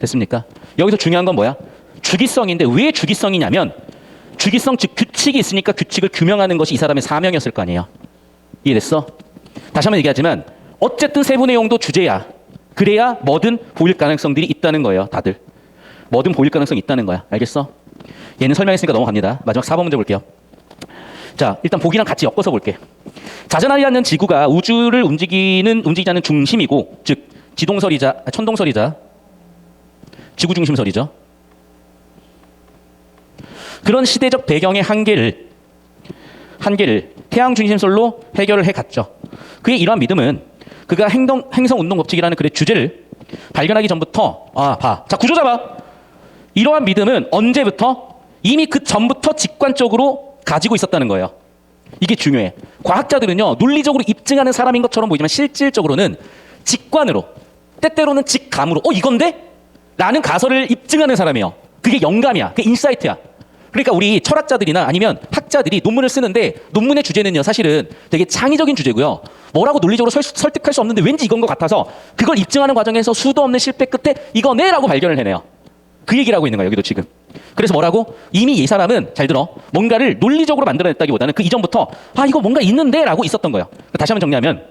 Speaker 1: 됐습니까? 여기서 중요한 건 뭐야? 주기성인데 왜 주기성이냐면 주기성, 즉 규칙이 있으니까 규칙을 규명하는 것이 이 사람의 사명이었을 거 아니에요. 이해됐어? 다시 한번 얘기하지만 어쨌든 세부 내용도 주제야. 그래야 뭐든 보일 가능성들이 있다는 거예요. 다들. 뭐든 보일 가능성이 있다는 거야. 알겠어? 얘는 설명했으니까 넘어갑니다. 마지막 4번 문제 볼게요. 자, 일단 보기랑 같이 엮어서 볼게. 자전하지 않는 지구가 우주를 움직이지 않는 중심이고, 즉 천동설이자 지구 중심설이죠. 그런 시대적 배경의 한계를 태양 중심설로 해결을 해갔죠. 그의 이러한 믿음은 그가 행성 운동 법칙이라는 글의 주제를 발견하기 전부터 자, 구조 잡아. 이러한 믿음은 언제부터? 이미 그 전부터 직관적으로 가지고 있었다는 거예요. 이게 중요해. 과학자들은요, 논리적으로 입증하는 사람인 것처럼 보이지만 실질적으로는 직관으로, 때때로는 직감으로 이건데? 라는 가설을 입증하는 사람이에요. 그게 영감이야. 그게 인사이트야. 그러니까 우리 철학자들이나 아니면 학자들이 논문을 쓰는데 논문의 주제는요, 사실은 되게 창의적인 주제고요. 뭐라고 논리적으로 설득할 수 없는데 왠지 이건 것 같아서 그걸 입증하는 과정에서 수도 없는 실패 끝에 이거네? 라고 발견을 해내요. 그 얘기를 하고 있는 거예요, 여기도 지금. 그래서 뭐라고? 이미 이 사람은, 잘 들어, 뭔가를 논리적으로 만들어냈다기보다는 그 이전부터 이거 뭔가 있는데? 라고 있었던 거예요. 다시 한번 정리하면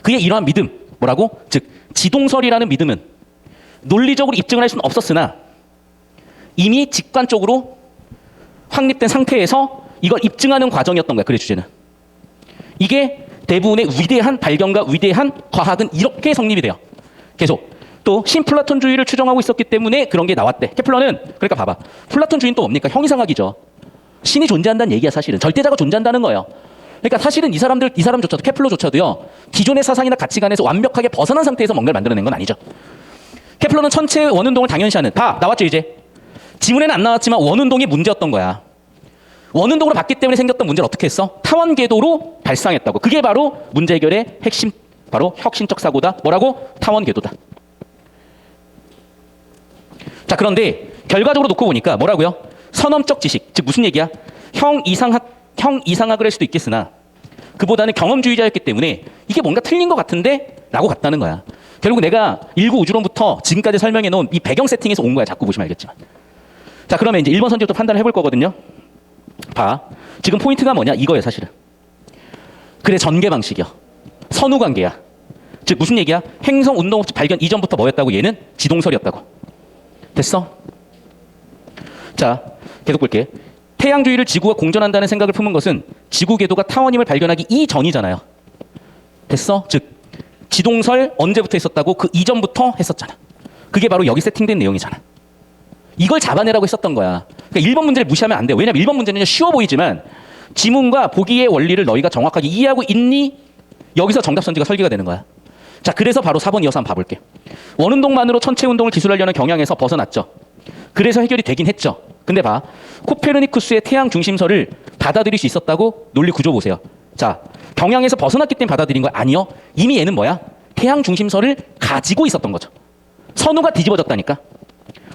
Speaker 1: 그의 이러한 믿음, 뭐라고? 즉 지동설이라는 믿음은 논리적으로 입증을 할 수는 없었으나 이미 직관적으로 확립된 상태에서 이걸 입증하는 과정이었던 거야. 글의 주제는. 이게 대부분의 위대한 발견과 위대한 과학은 이렇게 성립이 돼요. 계속. 또 신플라톤주의를 추정하고 있었기 때문에 그런 게 나왔대. 케플러는, 그러니까 봐봐. 플라톤주의는 또 뭡니까? 형이상학이죠. 신이 존재한다는 얘기야, 사실은. 절대자가 존재한다는 거예요. 그러니까 사실은 이 사람조차도, 케플러조차도요, 기존의 사상이나 가치관에서 완벽하게 벗어난 상태에서 뭔가를 만들어낸 건 아니죠. 케플러는 천체 원운동을 당연시하는, 다 나왔죠, 이제. 지문에는 안 나왔지만 원운동이 문제였던 거야. 원운동으로 봤기 때문에 생겼던 문제를 어떻게 했어? 타원 궤도로 발상했다고. 그게 바로 문제 해결의 핵심, 바로 혁신적 사고다. 뭐라고? 타원 궤도다. 자, 그런데 결과적으로 놓고 보니까 뭐라고요? 선험적 지식, 즉 무슨 얘기야? 형 이상학을 할 수도 있겠으나 그보다는 경험주의자였기 때문에 이게 뭔가 틀린 것 같은데? 라고 갔다는 거야. 결국 내가 일구 우주론부터 지금까지 설명해 놓은 이 배경 세팅에서 온 거야. 자꾸 보시면 알겠지만. 자, 그러면 이제 1번 선지부터 판단을 해볼 거거든요. 봐. 지금 포인트가 뭐냐? 이거예요, 사실은. 그래, 전개 방식이야. 선후 관계야. 즉 무슨 얘기야? 행성 운동 발견 이전부터 뭐였다고? 얘는 지동설이었다고. 됐어? 자, 계속 볼게. 태양주위를 지구가 공전한다는 생각을 품은 것은 지구 궤도가 타원임을 발견하기 이전이잖아요. 됐어? 즉 지동설 언제부터 했었다고? 그 이전부터 했었잖아. 그게 바로 여기 세팅된 내용이잖아. 이걸 잡아내라고 했었던 거야. 그러니까 1번 문제를 무시하면 안 돼요. 왜냐면 1번 문제는 쉬워 보이지만 지문과 보기의 원리를 너희가 정확하게 이해하고 있니? 여기서 정답 선지가 설계가 되는 거야. 자, 그래서 바로 4번 이어서 한번 봐볼게. 원운동만으로 천체 운동을 기술하려는 경향에서 벗어났죠. 그래서 해결이 되긴 했죠. 근데 봐. 코페르니쿠스의 태양 중심설을 받아들일 수 있었다고? 논리 구조 보세요. 자, 경향에서 벗어났기 때문에 받아들인 거야? 아니요. 이미 얘는 뭐야? 태양 중심설을 가지고 있었던 거죠. 선우가 뒤집어졌다니까.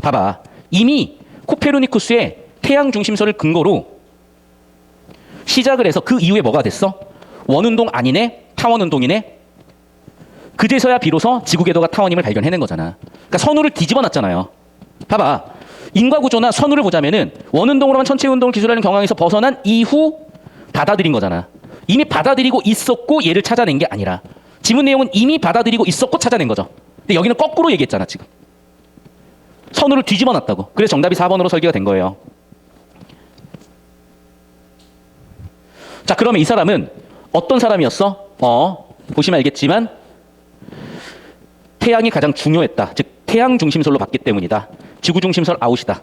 Speaker 1: 봐봐. 이미 코페르니쿠스의 태양 중심설을 근거로 시작을 해서 그 이후에 뭐가 됐어? 원운동 아니네? 타원운동이네? 그제서야 비로소 지구궤도가 타원임을 발견해낸 거잖아. 그러니까 선우를 뒤집어 놨잖아요. 봐봐. 인과구조나 선우를 보자면은 원운동으로만 천체운동을 기술하는 경향에서 벗어난 이후 받아들인 거잖아. 이미 받아들이고 있었고 얘를 찾아낸 게 아니라 지문 내용은 이미 받아들이고 있었고 찾아낸 거죠. 근데 여기는 거꾸로 얘기했잖아 지금. 선우를 뒤집어 놨다고. 그래서 정답이 4번으로 설계가 된 거예요. 자, 그러면 이 사람은 어떤 사람이었어? 보시면 알겠지만 태양이 가장 중요했다. 즉 태양 중심설로 봤기 때문이다. 지구 중심설 아웃이다.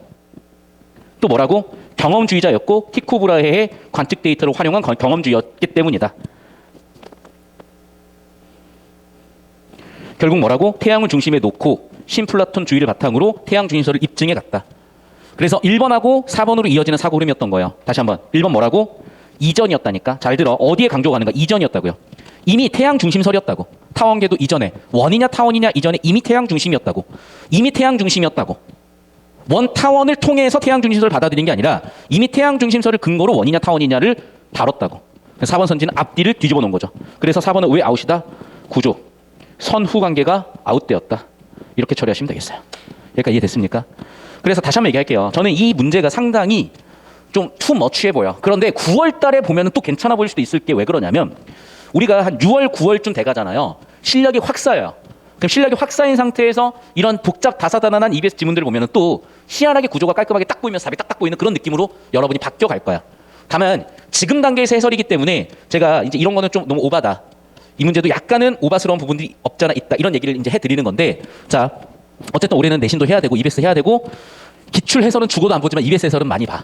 Speaker 1: 또 뭐라고? 경험주의자였고 티코 브라헤의 관측 데이터를 활용한 경험주의였기 때문이다. 결국 뭐라고? 태양을 중심에 놓고 신플라톤주의를 바탕으로 태양 중심설을 입증해 갔다. 그래서 1번하고 4번으로 이어지는 사고 흐름이었던 거예요. 다시 한번. 1번 뭐라고? 이전이었다니까. 잘 들어. 어디에 강조가 가는가? 이전이었다고요. 이미 태양 중심설이었다고. 타원계도 이전에. 원이냐 타원이냐 이전에 이미 태양 중심이었다고. 이미 태양 중심이었다고. 원 타원을 통해서 태양 중심설을 받아들인 게 아니라 이미 태양 중심설을 근거로 원이냐 타원이냐를 다뤘다고. 4번 선지는 앞뒤를 뒤집어 놓은 거죠. 그래서 4번은 왜 아웃이다? 구조. 선후 관계가 아웃되었다. 이렇게 처리하시면 되겠어요. 여기까지 이해됐습니까? 그래서 다시 한번 얘기할게요. 저는 이 문제가 상당히 좀 투머치해 보여. 그런데 9월 달에 보면 또 괜찮아 보일 수도 있을 게 왜 그러냐면 우리가 한 6월, 9월쯤 돼가잖아요. 실력이 확 쌓여요. 그럼 실력이 확 쌓인 상태에서 이런 복잡 다사다난한 EBS 지문들을 보면 또 희한하게 구조가 깔끔하게 딱 보이면서 답이 딱딱 보이는 그런 느낌으로 여러분이 바뀌어갈 거야. 다만 지금 단계에서 해설이기 때문에 제가 이제 이런 거는 좀 너무 오바다. 이 문제도 약간은 오바스러운 부분들이 없잖아 있다. 이런 얘기를 이제 해드리는 건데 자 어쨌든 올해는 내신도 해야 되고 EBS 해야 되고 기출 해설은 죽어도 안 보지만 EBS 해설은 많이 봐.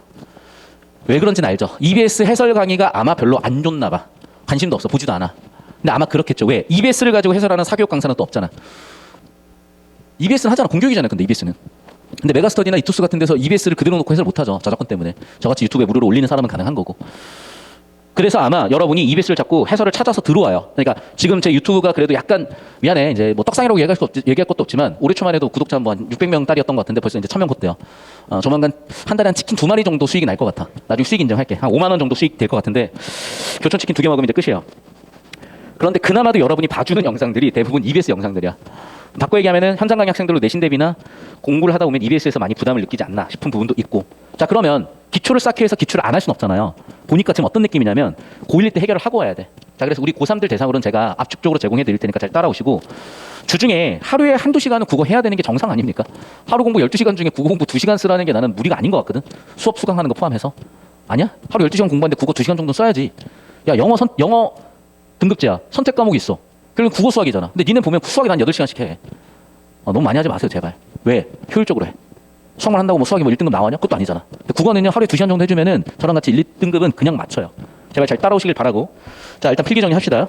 Speaker 1: 왜 그런지는 알죠. EBS 해설 강의가 아마 별로 안 좋나 봐. 관심도 없어. 보지도 않아. 근데 아마 그렇겠죠. 왜? EBS를 가지고 해설하는 사교육 강사는 또 없잖아. EBS는 하잖아. 공교육이잖아. 근데 EBS는. 근데 메가스터디나 이투스 같은 데서 EBS를 그대로 놓고 해설 못하죠. 저작권 때문에. 저같이 유튜브에 무료로 올리는 사람은 가능한 거고. 그래서 아마 여러분이 EBS를 자꾸 해설을 찾아서 들어와요. 그러니까 지금 제 유튜브가 그래도 약간 미안해. 이제 뭐 떡상이라고 얘기할 것도 없지만 올해 초만 해도 구독자 뭐 한 600명 딸이었던 것 같은데 벌써 이제 1000명 컸대요. 조만간 한 달에 한 치킨 2마리 정도 수익이 날 것 같아. 나중에 수익 인정할게. 한 5만 원 정도 수익 될 것 같은데 교촌치킨 2개 먹으면 이제 끝이에요. 그런데 그나마도 여러분이 봐주는 영상들이 대부분 EBS 영상들이야. 바꿔 얘기하면은 현장 강의 학생들로 내신 대비나 공부를 하다 보면 EBS에서 많이 부담을 느끼지 않나 싶은 부분도 있고. 자 그러면 기초를 쌓기 위해서 기출을 안 할 수는 없잖아요. 보니까 지금 어떤 느낌이냐면 고1 때 해결을 하고 와야 돼. 자 그래서 우리 고3들 대상으로는 제가 압축적으로 제공해 드릴 테니까 잘 따라오시고 주중에 하루에 한두 시간은 국어 해야 되는 게 정상 아닙니까? 하루 공부 12시간 중에 국어 공부 2시간 쓰라는 게 나는 무리가 아닌 것 같거든. 수업 수강하는 거 포함해서. 아니야? 하루 12시간 공부하는데 국어 2시간 정도 써야지. 야 영어 등급제야. 선택 과목이 있어. 그러면 국어 수학이잖아. 근데 니네 보면 수학이 한 8시간씩 해. 너무 많이 하지 마세요 제발. 왜? 효율적으로 해. 수학만 한다고 뭐 수학이 뭐 1등급 나와냐? 그것도 아니잖아. 근데 국어는요 하루에 2시간 정도 해주면은 저랑 같이 1, 2등급은 그냥 맞춰요. 제발 잘 따라오시길 바라고. 자 일단 필기 정리 합시다.